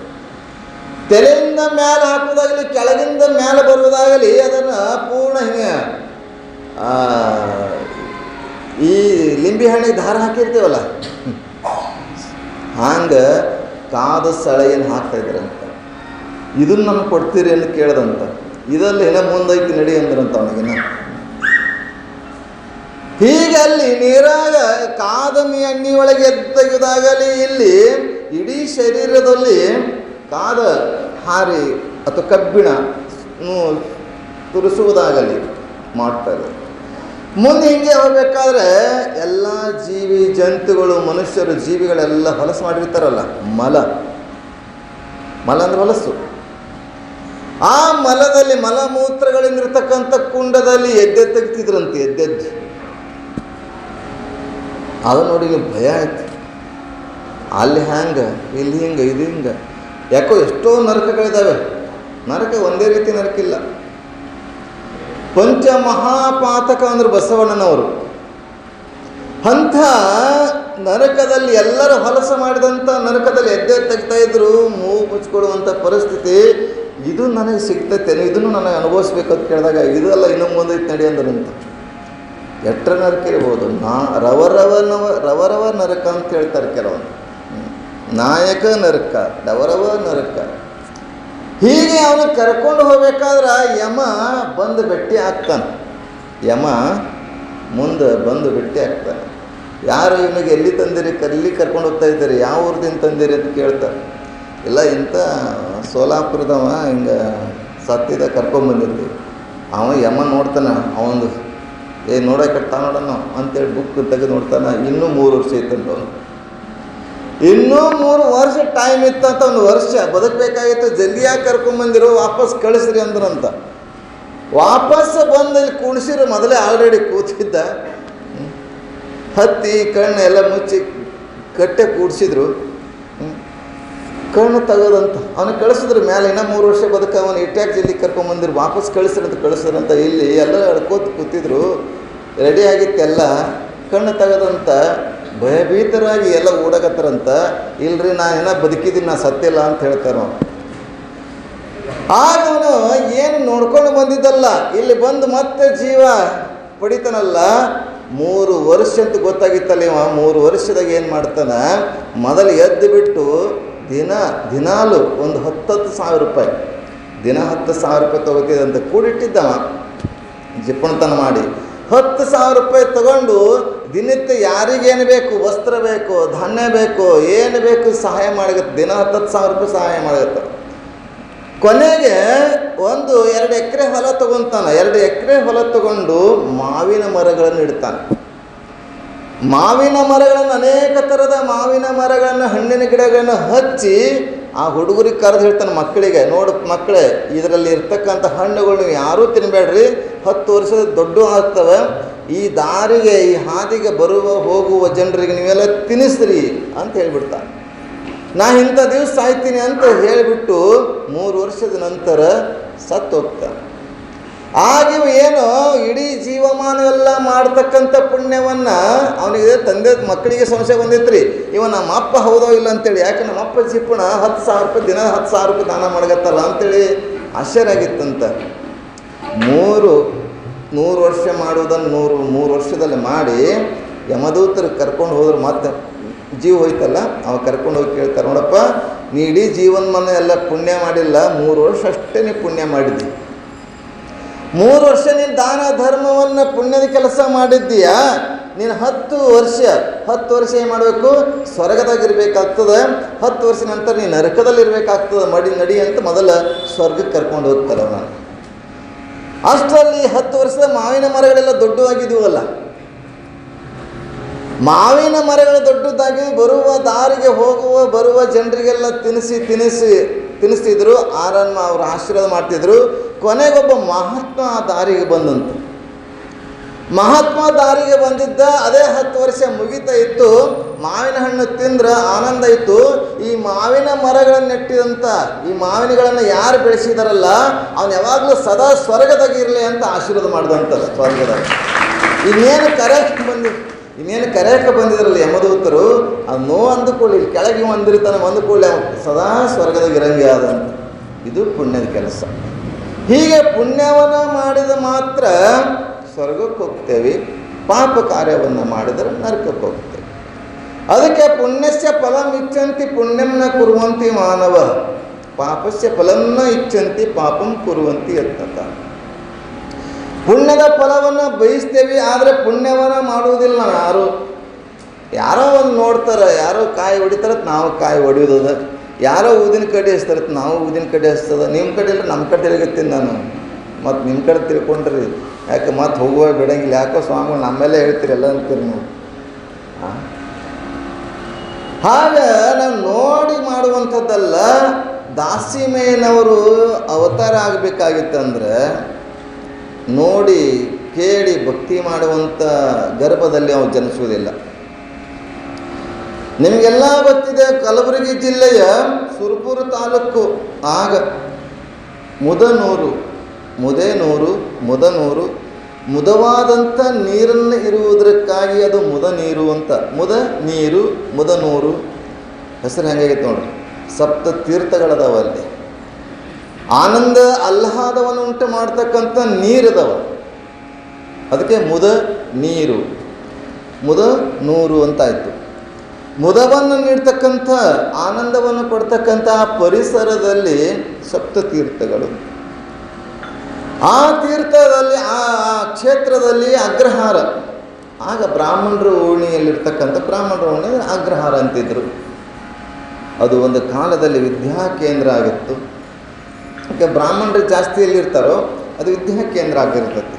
ತಲೆಯಿಂದ ಮೇಲೆ ಹಾಕೋದಾಗಲಿ ಕೆಳಗಿಂದ ಮೇಲೆ ಬರುವುದಾಗಲಿ ಅದನ್ನು ಪೂರ್ಣ ಹಿಂಗೆ ಈ ಲಿಂಬಿ ಹಣ್ಣಿಗೆ ದಾರ ಹಾಕಿರ್ತೀವಲ್ಲ ಹಂಗೆ ಕಾದ ಸಳೆಯನ್ನು ಹಾಕ್ತಾಯಿದ್ರಂತ. ಇದನ್ನು ನಮ್ಗೆ ಕೊಡ್ತೀರಿ ಅಂತ ಕೇಳ್ದಂತ. ಇದರಲ್ಲಿ ಏನೋ ಮುಂದೈತಿ ನಡಿ ಅಂದ್ರಂತ ಅವನಿಗಿನ್ನ. ಹೀಗೆ ಅಲ್ಲಿ ನೀರಾಗ ಕಾದಮಿ ಎಣ್ಣೆ ಒಳಗೆ ತೆಗೆದಾಗಲಿ ಇಲ್ಲಿ ಇಡೀ ಶರೀರದಲ್ಲಿ ಕಾದ ಹಾರಿ ಅಥವಾ ಕಬ್ಬಿಣ ತುರಿಸುವುದಾಗಲಿ ಮಾಡ್ತಾರೆ. ಮುಂದೆ ಹಿಂಗೆ ಹೋಗ್ಬೇಕಾದ್ರೆ ಎಲ್ಲ ಜೀವಿ ಜಂತುಗಳು ಮನುಷ್ಯರು ಜೀವಿಗಳೆಲ್ಲ ಹೊಲಸು ಮಾಡಿರ್ತಾರಲ್ಲ, ಮಲ ಅಂದ್ರೆ ಹೊಲಸು. ಆ ಮಲದಲ್ಲಿ ಮಲಮೂತ್ರಗಳಿಂದಿರ್ತಕ್ಕಂಥ ಕುಂಡದಲ್ಲಿ ಎದ್ದೆದ್ದು ತೆಗ್ತಿದ್ರಂತೆ, ಎದ್ದೆದ್ದು. ಅದು ನೋಡಿ ಭಯ ಆಯ್ತು. ಅಲ್ಲಿ ಹ್ಯಾಂಗ, ಇಲ್ಲಿ ಹಿಂಗೆ, ಇದು ಹಿಂಗೆ. ಯಾಕೋ ಎಷ್ಟೋ ನರಕಗಳಿದ್ದಾವೆ. ನರಕ ಒಂದೇ ರೀತಿ ನರಕಿಲ್ಲ. ಪಂಚಮಹಾಪಾತಕ ಅಂದ್ರೆ ಬಸವಣ್ಣನವರು. ಅಂಥ ನರಕದಲ್ಲಿ ಎಲ್ಲರೂ ಹೊಲಸು ಮಾಡಿದಂಥ ನರಕದಲ್ಲಿ ಎದ್ದೆದ್ದು ತೆಗ್ತಾ ಇದ್ರು, ಮೂಗು ಮುಚ್ಕೊಳ್ಳುವಂಥ ಪರಿಸ್ಥಿತಿ. ಇದು ನನಗೆ ಸಿಗ್ತೈತೇನು, ಇದನ್ನು ನನಗೆ ಅನುಭವಿಸ್ಬೇಕಂತ ಕೇಳಿದಾಗ ಇದೆಲ್ಲ ಇನ್ನೂ ಮುಂದೈತೆ ನಡಿ ಅಂದ್ರಂತ. ಎಟ್ರ ನರಕ ಇರ್ಬೋದು. ರವರವ ನರಕ ಅಂತ ಹೇಳ್ತಾರೆ ಕೆಲವೊಂದು. ನಾಯಕ ನರಕ, ರವರವ ನರಕ. ಹೀಗೆ ಅವನು ಕರ್ಕೊಂಡು ಹೋಗ್ಬೇಕಾದ್ರೆ ಯಮ ಬಂದು ಭೇಟಿ ಆಗ್ತಾನೆ. ಯಮ ಮುಂದೆ ಬಂದು ಭೇಟಿ ಆಗ್ತಾನೆ. ಯಾರು ಇವನಿಗೆ ಎಲ್ಲಿ ತಂದಿರಿ, ಎಲ್ಲಿ ಕರ್ಕೊಂಡು ಹೋಗ್ತಾ ಇದ್ದೀರಿ, ಯಾವ ಊರ್ದಿಂದ ತಂದಿರಿ ಅಂತ ಕೇಳ್ತಾರೆ. ಇಲ್ಲ ಇಂಥ ಸೋಲಾಪುರದವ ಹಿಂಗೆ ಸತ್ತಿದ ಕರ್ಕೊಂಬಂದಿರ್ತೀವಿ. ಅವ ಯಮ ನೋಡ್ತಾನೆ. ಅವನು ನೋಡೋಕೆ ನೋಡೋಣ ಅಂತೇಳಿ ಬುಕ್ ತೆಗೆದು ನೋಡ್ತಾನೆ. ಇನ್ನೂ 3 ವರ್ಷ ಇತ್ತಂತ. ಅವನು ಇನ್ನೂ 3 ವರ್ಷ ಟೈಮ್ ಇತ್ತಂತ. 1 ವರ್ಷ ಬದುಕಬೇಕಾಗಿತ್ತು. ಜಲ್ದಿಯಾಗಿ ಕರ್ಕೊಂಬಂದಿರೋ, ವಾಪಸ್ ಕಳಿಸ್ರಿ ಅಂದ್ರಂತ. ವಾಪಸ್ ಬಂದು ಇಲ್ಲಿ ಕೂಡಿಸಿರು. ಮೊದಲೇ ಆಲ್ರೆಡಿ ಕೂತಿದ್ದ. ಹತ್ತಿ ಕಣ್ಣು ಎಲ್ಲ ಮುಚ್ಚಿ ಕಟ್ಟೆ ಕೂಡಿಸಿದ್ರು. ಕಣ್ಣು ತೆಗೋದಂತ ಅವನಿಗೆ ಕಳಿಸಿದ್ರು ಮೇಲೆ. ಇನ್ನೂ 3 ವರ್ಷ ಬದುಕ ಅವನು ಇಟ್ಯಾಕ್ ಜಲ್ದಿ ಕರ್ಕೊಂಬಂದಿರು, ವಾಪಸ್ ಕಳಿಸ್ರಂತ. ಇಲ್ಲಿ ಎಲ್ಲ ಎಳ್ಕೋತ ಕೂತಿದ್ರು. ರೆಡಿ ಆಗಿತ್ತೆಲ್ಲ. ಕಣ್ಣು ತೆಗೋದಂತ. ಭಯಭೀತರಾಗಿ ಎಲ್ಲ ಓಡಾಕತ್ತಾರಂತ. ಇಲ್ರಿ ನಾ ಏನೋ ಬದುಕಿದ್ದೀನಿ, ನಾ ಸತ್ತಿಲ್ಲ ಅಂತ ಹೇಳ್ತಾರ. ಆಗ ಅವನು ಏನು ನೋಡ್ಕೊಂಡು ಬಂದಿದ್ದಲ್ಲ, ಇಲ್ಲಿ ಬಂದು ಮತ್ತೆ ಜೀವ ಪಡಿತಾನಲ್ಲ. 3 ವರ್ಷ ಅಂತ ಗೊತ್ತಾಗಿತ್ತಲ್ಲ. ಇವ 3 ವರ್ಷದಾಗ ಏನು ಮಾಡ್ತಾನ, ಮೊದಲು ಎದ್ದು ಬಿಟ್ಟು ದಿನಾಲು ಒಂದು 10,000 ರೂಪಾಯಿ, ದಿನ 10,000 ರೂಪಾಯಿ ತೊಗೋತಿದ್ದಂತ ಕೂಡಿಟ್ಟಿದ್ದವ. ಜಿಪ್ಪಣತನ ಮಾಡಿ 10,000 ರೂಪಾಯಿ ತಗೊಂಡು ದಿನಕ್ಕೆ ಯಾರಿಗೇನು ಬೇಕು, ವಸ್ತ್ರ ಬೇಕು, ಧಾನ್ಯ ಬೇಕು, ಏನು ಬೇಕು ಸಹಾಯ ಮಾಡಗತ್ತೆ. ದಿನ 10,000 ರೂಪಾಯಿ ಸಹಾಯ ಮಾಡಗತ್ತೆ. ಕೊನೆಗೆ 1-2 ಎಕರೆ ಹೊಲ ತೊಗೊತಾನೆ. 2 ಎಕರೆ ಹೊಲ ತಗೊಂಡು ಮಾವಿನ ಮರಗಳನ್ನು ಇಡ್ತಾನೆ. ಮಾವಿನ ಮರಗಳನ್ನು, ಅನೇಕ ಥರದ ಮಾವಿನ ಮರಗಳನ್ನು, ಹಣ್ಣಿನ ಗಿಡಗಳನ್ನು ಹಚ್ಚಿ ಆ ಹುಡುಗರಿಗೆ ಕರೆದು ಹೇಳ್ತಾನೆ ಮಕ್ಕಳಿಗೆ, ನೋಡು ಮಕ್ಕಳೇ, ಇದರಲ್ಲಿ ಇರ್ತಕ್ಕಂಥ ಹಣ್ಣುಗಳು ನೀವು ಯಾರೂ ತಿನ್ನಬೇಡ್ರಿ, 10 ವರ್ಷದ ದೊಡ್ಡ ಆಗ್ತವೆ. ಈ ದಾರಿಗೆ, ಈ ಹಾದಿಗೆ ಬರುವ ಹೋಗುವ ಜನರಿಗೆ ನೀವೆಲ್ಲ ತಿನ್ನಿಸ್ರಿ ಅಂತ ಹೇಳ್ಬಿಡ್ತಾನೆ. ನಾ ಇಂಥ ದಿವಸ ಸಾಯ್ತೀನಿ ಅಂತ ಹೇಳಿಬಿಟ್ಟು 3 ವರ್ಷದ ನಂತರ ಸತ್ತು ಹೋಗ್ತಾನೆ. ಆಗಿವ ಏನು ಇಡೀ ಜೀವಮಾನವೆಲ್ಲ ಮಾಡ್ತಕ್ಕಂಥ ಪುಣ್ಯವನ್ನು ಅವನಿಗೆ ತಂದೆ ಮಕ್ಕಳಿಗೆ ಸಂಶಯ ಬಂದಿತ್ತು. ಇವ ನಮ್ಮ ಅಪ್ಪ ಹೌದೋ ಇಲ್ಲ ಅಂತೇಳಿ. ಯಾಕೆ ನಮ್ಮ ಅಪ್ಪ ಚಿಪ್ಪಣ 10,000 ರೂಪಾಯಿ ದಿನ 10,000 ರೂಪಾಯಿ ದಾನ ಮಾಡಗತ್ತಲ್ಲ ಅಂತೇಳಿ ಆಶ್ಚರ್ಯ ಆಗಿತ್ತಂತ. 100 ವರ್ಷ ಮಾಡುವುದನ್ನು 3 ವರ್ಷದಲ್ಲಿ ಮಾಡಿ ಯಮದೂತರು ಕರ್ಕೊಂಡು ಹೋದ್ರೆ ಮತ್ತೆ ಜೀವ ಹೋಯ್ತಲ್ಲ. ಅವ ಕರ್ಕೊಂಡು ಹೋಗಿ ಕೇಳ್ತಾರೆ, ನೋಡಪ್ಪ ನೀ ಇಡೀ ಜೀವನವನ್ನು ಎಲ್ಲ ಪುಣ್ಯ ಮಾಡಿಲ್ಲ, 3 ವರ್ಷ ಅಷ್ಟೇ ನೀ ಪುಣ್ಯ ಮಾಡಿದ್ದಿ. 3 ವರ್ಷ ನೀನು ದಾನ ಧರ್ಮವನ್ನು ಪುಣ್ಯದ ಕೆಲಸ ಮಾಡಿದ್ದೀಯಾ. ನೀನು 10 ವರ್ಷ ಏನು ಮಾಡಬೇಕು, ಸ್ವರ್ಗದಾಗಿರ್ಬೇಕಾಗ್ತದೆ. 10 ವರ್ಷ ನಂತರ ನೀನು ನರಕದಲ್ಲಿ ಇರಬೇಕಾಗ್ತದೆ. ನಡಿ ಅಂತ ಮೊದಲ ಸ್ವರ್ಗಕ್ಕೆ ಕರ್ಕೊಂಡು ಹೋಗ್ತಾರೆ ನಾನು. ಅಷ್ಟರಲ್ಲಿ 10 ವರ್ಷದ ಮಾವಿನ ಮರಗಳೆಲ್ಲ ದೊಡ್ಡವಾಗಿದ್ದೀವಲ್ಲ. ಮಾವಿನ ಮರಗಳು ದೊಡ್ಡದಾಗಿ ಬರುವ ದಾರಿಗೆ ಬರುವ ಜನರಿಗೆಲ್ಲ ತಿನ್ನಿಸ್ತಿದ್ರು. ಆರನ್ನು ಅವರು ಆಶೀರ್ವಾದ ಮಾಡ್ತಿದ್ರು. ಕೊನೆಗೊಬ್ಬ ಮಹಾತ್ಮ ಆ ದಾರಿಗೆ ಬಂದಂತ. ಮಹಾತ್ಮ ದಾರಿಗೆ ಬಂದಿದ್ದ. ಅದೇ 10 ವರ್ಷ ಮುಗಿತಾ ಇತ್ತು. ಮಾವಿನ ಹಣ್ಣು ತಿಂದ್ರೆ ಆನಂದ ಇತ್ತು. ಈ ಮಾವಿನ ಮರಗಳನ್ನು ನೆಟ್ಟಿದಂಥ, ಈ ಮಾವಿನಗಳನ್ನು ಯಾರು ಬೆಳೆಸಿದಾರಲ್ಲ ಅವನು ಯಾವಾಗಲೂ ಸದಾ ಸ್ವರ್ಗದಾಗಿರಲಿ ಅಂತ ಆಶೀರ್ವಾದ ಮಾಡಿದಂಥ. ಸ್ವರ್ಗದಾಗ ಇನ್ನೇನು ಕರೆಯಕ್ಕೆ ಬಂದಿದ್ರಲ್ಲ ಯಮದೂತರು, ಅದು ಅಂದುಕೊಳ್ಳಿ, ಇಲ್ಲಿ ಕೆಳಗೆ ಒಂದಿರ್ತಾನೆ, ಅಂದುಕೊಳ್ಳಿ ಸದಾ ಸ್ವರ್ಗದಾಗ ಇರಂಗೆ ಆದಂತ. ಇದು ಪುಣ್ಯದ ಕೆಲಸ. ಹೀಗೆ ಪುಣ್ಯವನ್ನು ಮಾಡಿದ ಮಾತ್ರ ಸ್ವರ್ಗಕ್ಕೆ ಹೋಗ್ತೇವೆ, ಪಾಪ ಕಾರ್ಯವನ್ನು ಮಾಡಿದರೆ ನರಕಕ್ಕೆ ಹೋಗ್ತೇವೆ. ಅದಕ್ಕೆ ಪುಣ್ಯಸ್ಯ ಫಲಂ ಇಚ್ಛಂತಿ ಪುಣ್ಯಂ ನ ಕುರುವಂತಿ ಮಾನವ, ಪಾಪಸ್ಯ ಫಲಂ ನ ಇಚ್ಛಂತಿ ಪಾಪಂ ಕುರುವಂತಿ ಯತ್ನತ. ಪುಣ್ಯದ ಫಲವನ್ನು ಬಯಸ್ತೇವೆ, ಆದರೆ ಪುಣ್ಯವನ್ನು ಮಾಡುವುದಿಲ್ಲ. ಯಾರೋ ಒಂದು ನೋಡ್ತಾರೆ, ಯಾರೋ ಕಾಯಿ ಹೊಡಿತಾರೆ, ನಾವು ಕಾಯಿ ಹೊಡಿಯೋದದ. ಯಾರೋ ಊದಿನ ಕಡ್ಡಿ ಹಚ್ತಾರೆ, ನಾವು ಊದಿನ ಕಡ್ಡಿ ಹಚ್ತದ. ನಿಮ್ಮ ಕಡೆ ಇಲ್ಲ, ನಮ್ಮ ಕಡೆ ಇರಗತ್ತೀನಿ ನಾನು. ಮತ್ತು ನಿಮ್ಮ ಕಡೆ ತಿಳ್ಕೊಂಡ್ರಿ ಯಾಕೆ ಮತ್ತೆ ಹೋಗುವ ಬಿಡಂಗಿಲ್ಲ, ಯಾಕೋ ಸ್ವಾಮಿಗಳು ನಮ್ಮೆಲ್ಲ ಹೇಳ್ತೀರಿ ಎಲ್ಲ ಅಂತೀರಿ ನೀವು. ಹಾಗೆ ನಾವು ನೋಡಿ ಮಾಡುವಂಥದ್ದಲ್ಲ. ದಾಸಿಮಯ್ಯನವರು ಅವತಾರ ಆಗಬೇಕಾಗಿತ್ತಂದ್ರೆ ನೋಡಿ ಕೇಳಿ ಭಕ್ತಿ ಮಾಡುವಂಥ ಗರ್ಭದಲ್ಲಿ ಅವ್ರು ಜನಿಸುವುದಿಲ್ಲ. ನಿಮಗೆಲ್ಲ ಗೊತ್ತಿದೆ, ಕಲಬುರಗಿ ಜಿಲ್ಲೆಯ ಸುರಪುರ ತಾಲೂಕು ಆಗ ಮುದನೂರು ಮುದವಾದಂಥ ನೀರನ್ನು ಇರುವುದಕ್ಕಾಗಿ ಅದು ಮುದ ನೀರು ಅಂತ, ಮುದನೂರು ಹೆಸರು ಹೆಂಗಾಗೈತೆ ನೋಡ್ರಿ. ಸಪ್ತ ತೀರ್ಥಗಳದಾವಲ್ಲಿ, ಆನಂದ ಆಹ್ಲಾದವನ್ನು ಉಂಟು ಮಾಡ್ತಕ್ಕಂಥ ನೀರದವ, ಅದಕ್ಕೆ ಮುದನೂರು ಅಂತಾಯಿತು. ಮುದವನ್ನು ನೀಡ್ತಕ್ಕಂಥ, ಆನಂದವನ್ನು ಕೊಡ್ತಕ್ಕಂಥ ಪರಿಸರದಲ್ಲಿ ಸಪ್ತ ತೀರ್ಥಗಳು. ಆ ತೀರ್ಥದಲ್ಲಿ, ಆ ಕ್ಷೇತ್ರದಲ್ಲಿ ಅಗ್ರಹಾರ, ಆಗ ಬ್ರಾಹ್ಮಣರ ಓಣಿಯಲ್ಲಿರ್ತಕ್ಕಂಥ ಬ್ರಾಹ್ಮಣರ ಓಣಿ ಅಗ್ರಹಾರ ಅಂತಿದ್ರು. ಅದು ಒಂದು ಕಾಲದಲ್ಲಿ ವಿದ್ಯಾ ಕೇಂದ್ರ ಆಗಿತ್ತು. ಯಾಕೆ ಬ್ರಾಹ್ಮಣರು ಜಾಸ್ತಿ ಎಲ್ಲಿರ್ತಾರೋ ಅದು ವಿದ್ಯಾ ಕೇಂದ್ರ ಆಗಿರ್ತದೆ.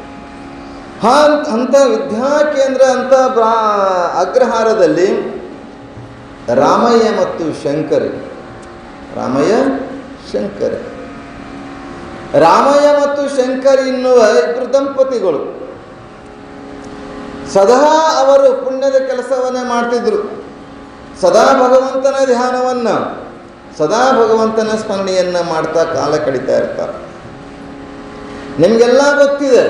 ಅಂಥ ವಿದ್ಯಾ ಕೇಂದ್ರ ಅಂತ ಅಗ್ರಹಾರದಲ್ಲಿ ರಾಮಯ್ಯ ಮತ್ತು ಶಂಕರಿ, ರಾಮಯ್ಯ ಮತ್ತು ಶಂಕರಿ ಎನ್ನುವ ಇಬ್ಬರು ದಂಪತಿಗಳು ಸದಾ ಅವರು ಪುಣ್ಯದ ಕೆಲಸವನ್ನೇ ಮಾಡ್ತಿದ್ರು. ಸದಾ ಭಗವಂತನ ಧ್ಯಾನವನ್ನು, ಸದಾ ಭಗವಂತನ ಸ್ಮರಣೆಯನ್ನು ಮಾಡ್ತಾ ಕಾಲ ಕಳೀತಾ ಇರ್ತಾರೆ. ನಿಮಗೆಲ್ಲ ಗೊತ್ತಿದೆ,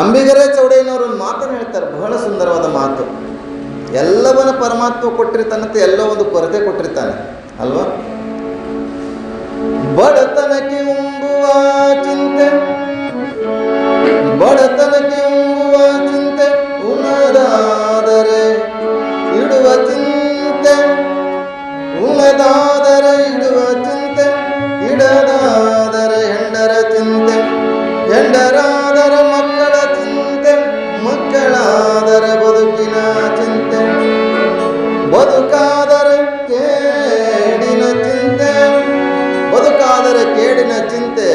ಅಂಬಿಗರೇ ಚೌಡಯ್ಯನವರು ಒಂದು ಮಾತನ್ನು ಹೇಳ್ತಾರೆ, ಬಹಳ ಸುಂದರವಾದ ಮಾತು. ಎಲ್ಲವನ್ನ ಪರಮಾತ್ಮ ಕೊಟ್ಟಿರ್ತಾನಂತೆ, ಎಲ್ಲೋ ಒಂದು ಕೊರತೆ ಕೊಟ್ಟಿರ್ತಾನೆ ಅಲ್ವಾ. ಬಡತನಕ್ಕೆ ಉಂಬುವ ಚಿಂತೆ, ಉಣದಾದರೆ ಇಡುವ ಚಿಂತೆ, ಇಡದಾದರೆ ಹೆಂಡರ ಚಿಂತೆ, ಹೆಂಡರಾದರೆ ಮಕ್ಕಳ ಚಿಂತೆ, ಮಕ್ಕಳಾದರೆ ಬದುಕಿನ ಚಿಂತೆ, ಬದುಕಾದರೆ ಕೇಡಿನ ಚಿಂತೆ,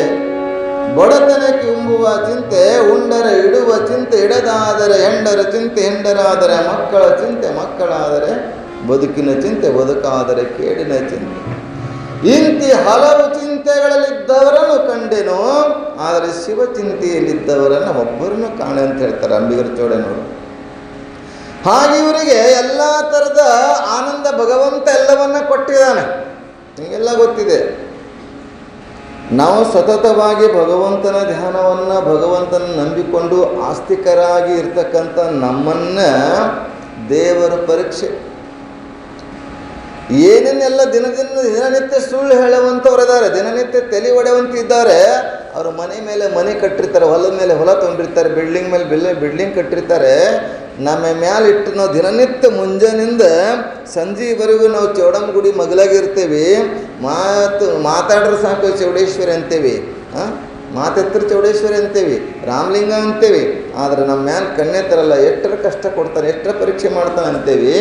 ಬಡತನಕ್ಕೆ ಉಂಬುವ ಚಿಂತೆ, ಉಂಡರ ಇಡುವ ಚಿಂತೆ, ಇಡದಾದರೆ ಹೆಂಡರ ಚಿಂತೆ, ಹೆಂಡರಾದರೆ ಮಕ್ಕಳ ಚಿಂತೆ, ಮಕ್ಕಳಾದರೆ ಬದುಕಿನ ಚಿಂತೆ, ಬದುಕಾದರೆ ಕೇಡಿನ ಚಿಂತೆ. ಇಂತಿ ಹಲವು ಚಿಂತೆಗಳಲ್ಲಿದ್ದವರನ್ನು ಕಂಡೆನು, ಆದರೆ ಶಿವಚಿಂತೆಯಲ್ಲಿದ್ದವರನ್ನು ಒಬ್ಬರನ್ನು ಕಾಣೆ ಅಂತ ಹೇಳ್ತಾರೆ ಅಂಬಿಗರ ಚೌಡಯ್ಯನವರು. ಹಾಗೆ ಇವರಿಗೆ ಎಲ್ಲ ಥರದ ಆನಂದ ಭಗವಂತ ಎಲ್ಲವನ್ನ ಕೊಟ್ಟಿದ್ದಾನೆ. ನಿಮಗೆಲ್ಲ ಗೊತ್ತಿದೆ, ನಾವು ಸತತವಾಗಿ ಭಗವಂತನ ಧ್ಯಾನವನ್ನು, ಭಗವಂತನ ನಂಬಿಕೊಂಡು ಆಸ್ತಿಕರಾಗಿ ಇರ್ತಕ್ಕಂಥ ನಮ್ಮನ್ನು ದೇವರ ಪರೀಕ್ಷೆ. ಏನೇನೆಲ್ಲ ದಿನನಿತ್ಯ ಸುಳ್ಳು ಹೇಳುವಂಥವ್ರಿದ್ದಾರೆ, ದಿನನಿತ್ಯ ತಲೆ ಹೊಡೆಯುವಂತಿದ್ದಾರೆ. ಅವರು ಮನೆ ಮೇಲೆ ಮನೆ ಕಟ್ಟಿರ್ತಾರೆ, ಹೊಲದ ಮೇಲೆ ಹೊಲ ತೊಗೊಂಡಿರ್ತಾರೆ, ಬಿಲ್ಡಿಂಗ್ ಮೇಲೆ ಬಿಲ್ಡಿಂಗ್ ಕಟ್ಟಿರ್ತಾರೆ. ನಮ್ಮ ಮ್ಯಾಲೆ ಇಟ್ಟು ನಾವು ದಿನನಿತ್ಯ ಮುಂಜಾನಿಂದ ಸಂಜೆವರೆಗೂ ನಾವು ಚೌಡಮ್ಮಗುಡಿ ಮಗಲಾಗಿರ್ತೀವಿ. ಮಾತಾಡ್ರೆ ಸಾಕು ಚೌಡೇಶ್ವರಿ ಅಂತೇವಿ, ಮಾತೆತ್ತರ ಚೌಡೇಶ್ವರಿ ಅಂತೇವಿ, ರಾಮಲಿಂಗ ಅಂತೇವಿ. ಆದರೆ ನಮ್ಮ ಮ್ಯಾಲೆ ಕಣ್ಣೇ ತರಲ್ಲ, ಎಷ್ಟರ ಕಷ್ಟ ಕೊಡ್ತಾನೆ, ಎಷ್ಟರ ಪರೀಕ್ಷೆ ಮಾಡ್ತಾನೆ ಅಂತೇವಿ.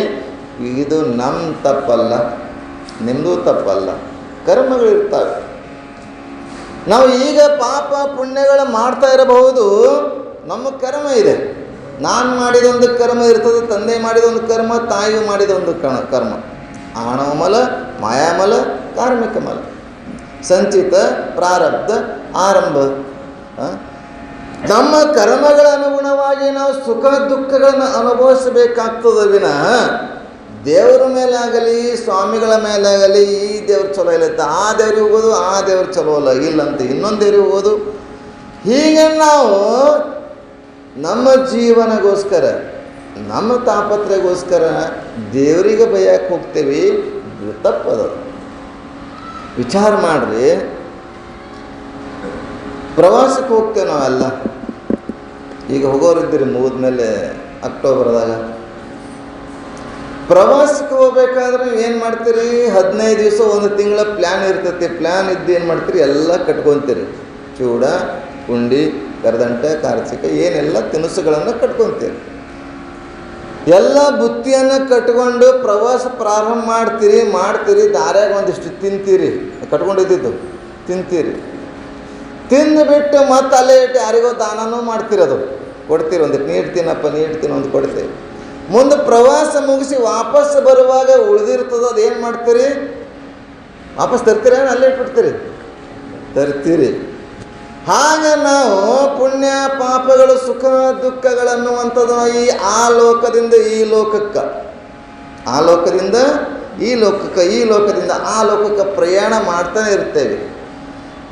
ಇದು ನಮ್ಮ ತಪ್ಪಲ್ಲ, ನಿಮ್ಮದು ತಪ್ಪಲ್ಲ, ಕರ್ಮಗಳಿರ್ತವೆ. ನಾವು ಈಗ ಪಾಪ ಪುಣ್ಯಗಳು ಮಾಡ್ತಾ ಇರಬಹುದು, ನಮ್ಮ ಕರ್ಮ ಇದೆ. ನಾನು ಮಾಡಿದೊಂದು ಕರ್ಮ ಇರ್ತದೆ, ತಂದೆ ಮಾಡಿದೊಂದು ಕರ್ಮ, ತಾಯಿ ಮಾಡಿದೊಂದು ಕರ್ಮ. ಆಣವ ಮಲ, ಮಾಯಾಮಲ, ಕಾರ್ಮಿಕ ಮಲ, ಸಂಚಿತ, ಪ್ರಾರಬ್ಧ, ಆರಂಭ. ನಮ್ಮ ಕರ್ಮಗಳ ಅನುಗುಣವಾಗಿ ನಾವು ಸುಖ ದುಃಖಗಳನ್ನು ಅನುಭವಿಸಬೇಕಾಗ್ತದೆ ವಿನಃ ದೇವರ ಮೇಲಾಗಲಿ ಸ್ವಾಮಿಗಳ ಮೇಲಾಗಲಿ ಈ ದೇವ್ರು ಚಲೋ ಇಲ್ಲತ್ತ, ಆ ದೇವ್ರಿಗೆ ಹೋಗೋದು, ಆ ದೇವ್ರು ಚಲೋ ಅಲ್ಲ ಇಲ್ಲಂತ ಇನ್ನೊಂದು ದೇವ್ರಿಗೆ ಹೋಗೋದು. ಹೀಗೆ ನಾವು ನಮ್ಮ ಜೀವನಗೋಸ್ಕರ, ನಮ್ಮ ತಾಪತ್ರೆಗೋಸ್ಕರ ದೇವರಿಗೆ ಬೈಯಕ್ಕೆ ಹೋಗ್ತೇವೆ. ತಪ್ಪದ. ವಿಚಾರ ಮಾಡ್ರಿ, ಪ್ರವಾಸಕ್ಕೆ ಹೋಗ್ತೇವೆ ನಾವೆಲ್ಲ. ಈಗ ಹೋಗೋರಿದ್ದೀರಿ ಮುಗಿದ್ಮೇಲೆ ಅಕ್ಟೋಬರ್ದಾಗ ಪ್ರವಾಸಕ್ಕೆ ಹೋಗ್ಬೇಕಾದ್ರೆ ಏನು ಮಾಡ್ತೀರಿ, 15 ದಿವಸ ಒಂದು ತಿಂಗಳ ಪ್ಲ್ಯಾನ್ ಇರ್ತೈತಿ. ಪ್ಲ್ಯಾನ್ ಇದ್ದು ಏನು ಮಾಡ್ತೀರಿ, ಎಲ್ಲ ಕಟ್ಕೊತೀರಿ. ಚೂಡ, ಪುಂಡಿ, ಕರದಂಟ, ಕಾರ್ಚಿಕ ಏನೆಲ್ಲ ತಿನಿಸುಗಳನ್ನು ಕಟ್ಕೊತೀರಿ. ಎಲ್ಲ ಬುತ್ತಿಯನ್ನು ಕಟ್ಕೊಂಡು ಪ್ರವಾಸ ಪ್ರಾರಂಭ ಮಾಡ್ತೀರಿ. ದಾರ್ಯಾಗ ಒಂದಿಷ್ಟು ತಿಂತೀರಿ, ಕಟ್ಕೊಂಡಿದ್ದು ತಿಂತೀರಿ. ತಿಂದುಬಿಟ್ಟು ಮತ್ತೆ ಅಲ್ಲೇ ಇಟ್ಟು ಯಾರಿಗೋ ದಾನನೂ ಮಾಡ್ತಿರೋದು, ಕೊಡ್ತೀರಿ, ಒಂದಿಟ್ಟು ನೀಡ್ತೀನಪ್ಪ ನೀಡ್ತೀನಿ ಒಂದು ಕೊಡ್ತೀವಿ. ಮುಂದೆ ಪ್ರವಾಸ ಮುಗಿಸಿ ವಾಪಸ್ ಬರುವಾಗ ಉಳಿದಿರ್ತದ, ಅದು ಏನು ಮಾಡ್ತೀರಿ? ವಾಪಸ್ ತರ್ತೀರ, ಅಲ್ಲೇ ಇಟ್ಬಿಡ್ತೀರಿ? ತರ್ತೀರಿ. ಹಾಗೆ ನಾವು ಪುಣ್ಯ ಪಾಪಗಳು ಸುಖ ದುಃಖಗಳನ್ನುವಂಥದ್ದು ಆ ಲೋಕದಿಂದ ಈ ಲೋಕಕ್ಕೆ, ಆ ಲೋಕದಿಂದ ಈ ಲೋಕಕ್ಕೆ, ಈ ಲೋಕದಿಂದ ಆ ಲೋಕಕ್ಕೆ ಪ್ರಯಾಣ ಮಾಡ್ತಾನೆ ಇರ್ತೇವೆ.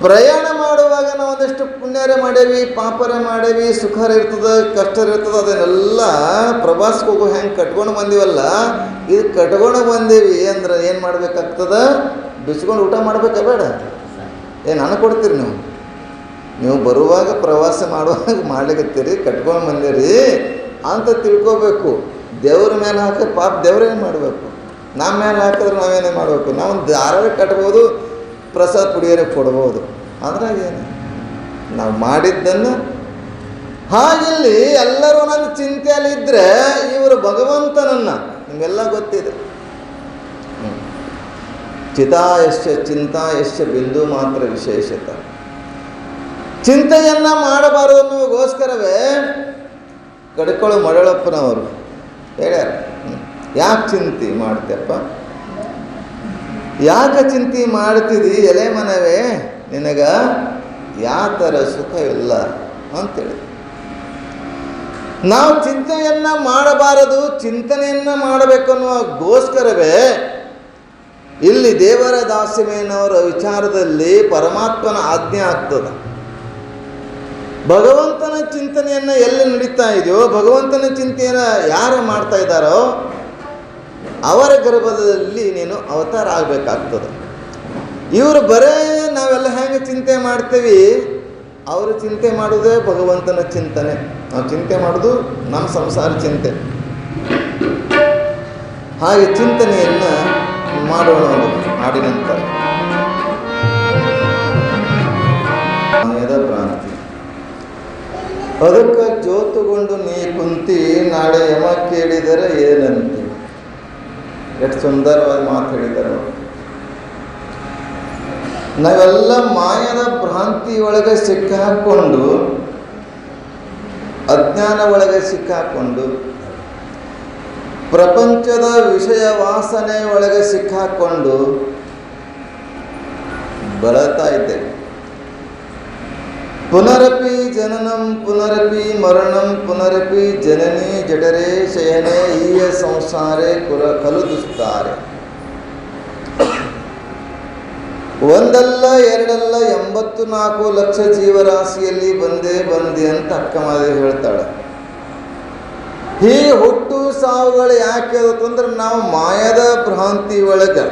ಪ್ರಯಾಣ ಮಾಡುವಾಗ ನಾವು ಒಂದಷ್ಟು ಪುಣ್ಯರೇ ಮಾಡೇವಿ, ಪಾಪರೇ ಮಾಡೇವಿ, ಸುಖರ ಇರ್ತದೆ, ಕಷ್ಟ ಇರ್ತದೆ, ಅದನ್ನೆಲ್ಲ ಪ್ರವಾಸಕ್ಕೆ ಹೋಗೋ ಹೆಂಗೆ ಕಟ್ಕೊಂಡು ಬಂದೀವಲ್ಲ, ಇದು ಕಟ್ಕೊಂಡು ಬಂದೀವಿ ಅಂದ್ರೆ ಏನು ಮಾಡ್ಬೇಕಾಗ್ತದೆ? ಬಿಸ್ಕೊಂಡು ಊಟ ಮಾಡಬೇಕಾ ಬೇಡ? ನನಗೆ ಕೊಡ್ತೀರಿ ನೀವು ಬರುವಾಗ ಪ್ರವಾಸ ಮಾಡುವಾಗ ಮಾಡ್ಲಿಕ್ಕತ್ತೀರಿ, ಕಟ್ಕೊಂಡು ಬಂದಿರಿ ಅಂತ ತಿಳ್ಕೊಬೇಕು. ದೇವ್ರ ಮೇಲೆ ಹಾಕಿ ಪಾಪ ದೇವ್ರೇನು ಮಾಡಬೇಕು? ನಮ್ಮ ಮೇಲೆ ಹಾಕಿದ್ರೆ ನಾವೇನೇ ಮಾಡಬೇಕು? ನಾವು ದಾರ ಕಟ್ಬೋದು, ಪ್ರಸಾದ ಪುಡಿಯೋರಿಗೆ ಕೊಡ್ಬೋದು, ಅದ್ರಾಗೇನು? ನಾವು ಮಾಡಿದ್ದನ್ನು ಹಾಗಿಲ್ಲಿ ಎಲ್ಲರೂ ನನ್ನ ಚಿಂತೆಯಲ್ಲಿದ್ದರೆ ಇವರು ಭಗವಂತನನ್ನು, ನಿಮಗೆಲ್ಲ ಗೊತ್ತಿದೆ, ಚಿತಾಯಶ್ಚ ಚಿಂತಾಯಶ್ಚ ಬಿಂದು ಮಾತ್ರ ವಿಶೇಷತ. ಚಿಂತೆಯನ್ನು ಮಾಡಬಾರದು ಅನ್ನೋಗೋಸ್ಕರವೇ ಕಡ್ಕೊಳ್ಳೋ ಮಡಳಪ್ಪನವರು ಹೇಳ್ಯಾರ, ಯಾಕೆ ಚಿಂತೆ ಮಾಡ್ತೇಪ್ಪ, ಯಾಕೆ ಚಿಂತೆ ಮಾಡ್ತಿದ್ದಿ ಎಲೆ ಮನವೇ, ನಿನಗ ಯಾವ ಥರ ಸುಖ ಇಲ್ಲ ಅಂತೇಳಿ. ನಾವು ಚಿಂತೆಯನ್ನು ಮಾಡಬಾರದು, ಚಿಂತನೆಯನ್ನು ಮಾಡಬೇಕನ್ನುವಗೋಸ್ಕರವೇ ಇಲ್ಲಿ ದೇವರ ದಾಸಿಮೇನವರ ವಿಚಾರದಲ್ಲಿ ಪರಮಾತ್ಮನ ಆಜ್ಞೆ ಆಗ್ತದೆ. ಭಗವಂತನ ಚಿಂತನೆಯನ್ನು ಎಲ್ಲಿ ನಡೀತಾ ಇದೆಯೋ, ಭಗವಂತನ ಚಿಂತೆಯನ್ನು ಯಾರು ಮಾಡ್ತಾ ಇದ್ದಾರೋ ಅವರ ಗರ್ಭದಲ್ಲಿ ನೀನು ಅವತಾರ ಆಗಬೇಕಾಗ್ತದೆ. ಇವರು ಬರೇ ನಾವೆಲ್ಲ ಹೆಂಗೆ ಚಿಂತೆ ಮಾಡ್ತೀವಿ, ಅವರು ಚಿಂತೆ ಮಾಡೋದೇ ಭಗವಂತನ ಚಿಂತನೆ. ನಾವು ಚಿಂತೆ ಮಾಡೋದು ನಮ್ಮ ಸಂಸಾರ ಚಿಂತೆ. ಹಾಗೆ ಚಿಂತನೆಯನ್ನು ಮಾಡೋಣ ಹಾಡಿನ ನಂತರ. ಭ್ರಾಂತಿ ಅದಕ್ಕೆ ಜೋತುಗೊಂಡು ನೀ ಕುಂತಿ, ನಾಳೆ ಯಮ ಕೇಳಿದರೆ ಏನಂತೆ. ಎಷ್ಟು ಸುಂದರವಾಗಿ ಮಾತು ಹೇಳಿದ್ದಾರೆ. ನಾವೆಲ್ಲ ಮಾಯದ ಭ್ರಾಂತಿ ಒಳಗೆ ಸಿಕ್ಕಾಕೊಂಡು, ಅಜ್ಞಾನ ಒಳಗೆ ಸಿಕ್ಕಾಕೊಂಡು, ಪ್ರಪಂಚದ ವಿಷಯ ವಾಸನೆ ಒಳಗೆ ಸಿಕ್ಕಾಕೊಂಡು ಬಳಲ್ತಾ ಇದ್ದೇವೆ. ಪುನರಪಿ ಜನನಂ ಪುನರಪಿ ಮರಣಂ ಪುನರಪಿ ಜನನಿ ಜಠರೇ ಶಯನೆ ಈಯ ಸಂಸಾರೇ ಕಲು ದುಸ್ತಾರೆ. ಒಂದಲ್ಲ ಎರಡಲ್ಲ 84 ಲಕ್ಷ ಜೀವರಾಶಿಯಲ್ಲಿ ಬಂದೆ ಅಂತ ಅಕ್ಕಮಾದೇವಿ ಹೇಳ್ತಾಳೆ. ಈ ಹುಟ್ಟು ಸಾವುಗಳು ಯಾಕೆ ಅಂದ್ರೆ ನಾವು ಮಾಯದ ಭ್ರಾಂತಿ ಒಳಗೆ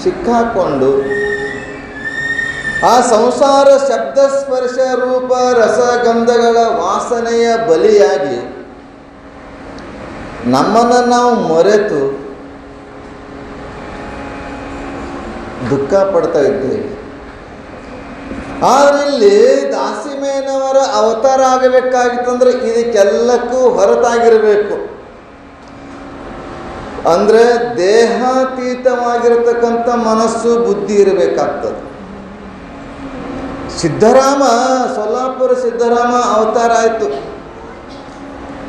ಸಿಕ್ಕಾಕೊಂಡು ಆ ಸಂಸಾರ ಶಬ್ದ ಸ್ಪರ್ಶ ರೂಪ ರಸಗಂಧಗಳ ವಾಸನೆಯ ಬಲಿಯಾಗಿ ನಮ್ಮನ್ನು ನಾವು ಮರೆತು ದುಃಖ ಪಡ್ತಾ ಇದ್ದೇವೆ. ಆದರೆ ಇಲ್ಲಿ ದಾಸಿಮೇನವರ ಅವತಾರ ಆಗಬೇಕಾಗಿತ್ತಂದ್ರೆ ಇದಕ್ಕೆಲ್ಲಕ್ಕೂ ಹೊರತಾಗಿರಬೇಕು. ಅಂದರೆ ದೇಹಾತೀತವಾಗಿರತಕ್ಕಂಥ ಮನಸ್ಸು ಬುದ್ಧಿ ಇರಬೇಕಾಗ್ತದೆ. ಸಿದ್ಧರಾಮ, ಸೊಲ್ಲಾಪುರ ಸಿದ್ಧರಾಮ ಅವತಾರ ಆಯಿತು.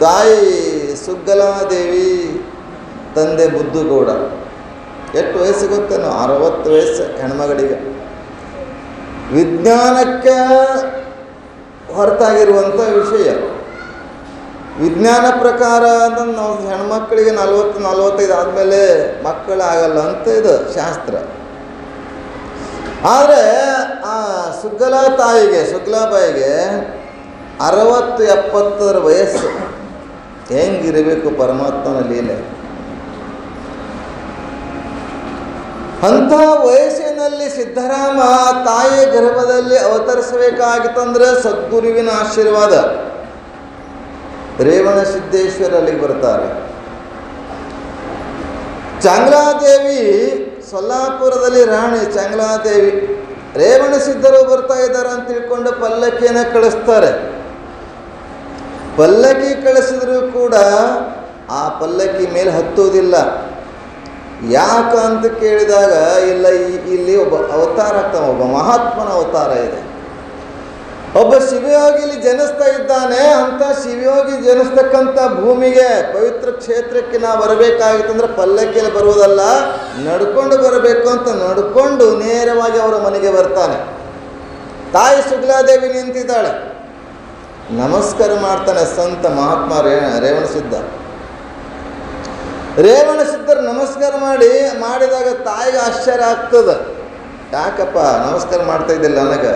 ತಾಯಿ ಸುಗ್ಗಲಾದೇವಿ, ತಂದೆ ಬುದ್ಧಗೌಡ. ಎಷ್ಟು ವಯಸ್ಸು ಗೊತ್ತೇನೋ? 60 ವಯಸ್ಸು ಹೆಣ್ಮಗಳಿಗೆ. ವಿಜ್ಞಾನಕ್ಕೆ ಹೊರತಾಗಿರುವಂಥ ವಿಷಯ. ವಿಜ್ಞಾನ ಪ್ರಕಾರ ಅಂತಂದು ನಾವು ಹೆಣ್ಮಕ್ಳಿಗೆ 40-45 ಆದಮೇಲೆ ಮಕ್ಕಳಾಗಲ್ಲ ಅಂತ ಇದು ಶಾಸ್ತ್ರ. ಆದರೆ ಆ ಸುಗ್ಗಲಾಬಾಯಿಗೆ 60-70 ವಯಸ್ಸು. ಹೆಂಗಿರಬೇಕು ಪರಮಾತ್ಮನ ಲೀಲೆ! ಅಂಥ ವಯಸ್ಸಿನಲ್ಲಿ ಸಿದ್ಧರಾಮ ತಾಯಿಯ ಗರ್ಭದಲ್ಲಿ ಅವತರಿಸಬೇಕಾಗಿತ್ತಂದ್ರೆ ಸದ್ಗುರುವಿನ ಆಶೀರ್ವಾದ. ರೇವಣ ಸಿದ್ದೇಶ್ವರ ಅಲ್ಲಿಗೆ ಬರ್ತಾರೆ. ಚಾಂಗ್ಲಾದೇವಿ, ಸೊಲ್ಲಾಪುರದಲ್ಲಿ ರಾಣಿ ಚಾಂಗ್ಲಾದೇವಿ, ರೇವಣ ಸಿದ್ಧರು ಬರ್ತಾ ಇದ್ದಾರೆ ಅಂತ ತಿಳ್ಕೊಂಡು ಪಲ್ಲಕ್ಕಿಯನ್ನು ಕಳಿಸ್ತಾರೆ. ಪಲ್ಲಕ್ಕಿ ಕಳಿಸಿದ್ರು ಕೂಡ ಆ ಪಲ್ಲಕ್ಕಿ ಮೇಲೆ ಹತ್ತೋದಿಲ್ಲ. ಯಾಕ ಅಂತ ಕೇಳಿದಾಗ ಇಲ್ಲ, ಇಲ್ಲಿ ಒಬ್ಬ ಅವತಾರ ಆಗ್ತಾನೆ, ಒಬ್ಬ ಮಹಾತ್ಮನ ಅವತಾರ ಇದೆ. ಒಬ್ಬ ಶಿವಯೋಗಿ ಇಲ್ಲಿ ಜನಿಸ್ತಾ ಇದ್ದಾನೆ. ಅಂತ ಶಿವಯೋಗಿ ಜನಿಸ್ತಕ್ಕಂಥ ಭೂಮಿಗೆ, ಪವಿತ್ರ ಕ್ಷೇತ್ರಕ್ಕೆ ನಾವು ಬರಬೇಕಾಗಿತ್ತಂದ್ರೆ ಪಲ್ಲಕ್ಕಿಯಲ್ಲಿ ಬರುವುದಲ್ಲ, ನಡ್ಕೊಂಡು ಬರಬೇಕು ಅಂತ ನಡ್ಕೊಂಡು ನೇರವಾಗಿ ಅವರ ಮನೆಗೆ ಬರ್ತಾನೆ. ತಾಯಿ ಶುಕ್ಲಾದೇವಿ ನಿಂತಿದ್ದಾಳೆ, ನಮಸ್ಕಾರ ಮಾಡ್ತಾನೆ ಸಂತ ಮಹಾತ್ಮ ರೇವಣಸಿದ್ಧ. ರೇವಣಸಿದ್ಧರು ನಮಸ್ಕಾರ ಮಾಡಿದಾಗ ತಾಯಿಗೆ ಆಶ್ಚರ್ಯ ಆಗ್ತದೆ. ಯಾಕಪ್ಪ ನಮಸ್ಕಾರ ಮಾಡ್ತಾ ಇದ್ದಿಲ್ಲ ನನಗೆ?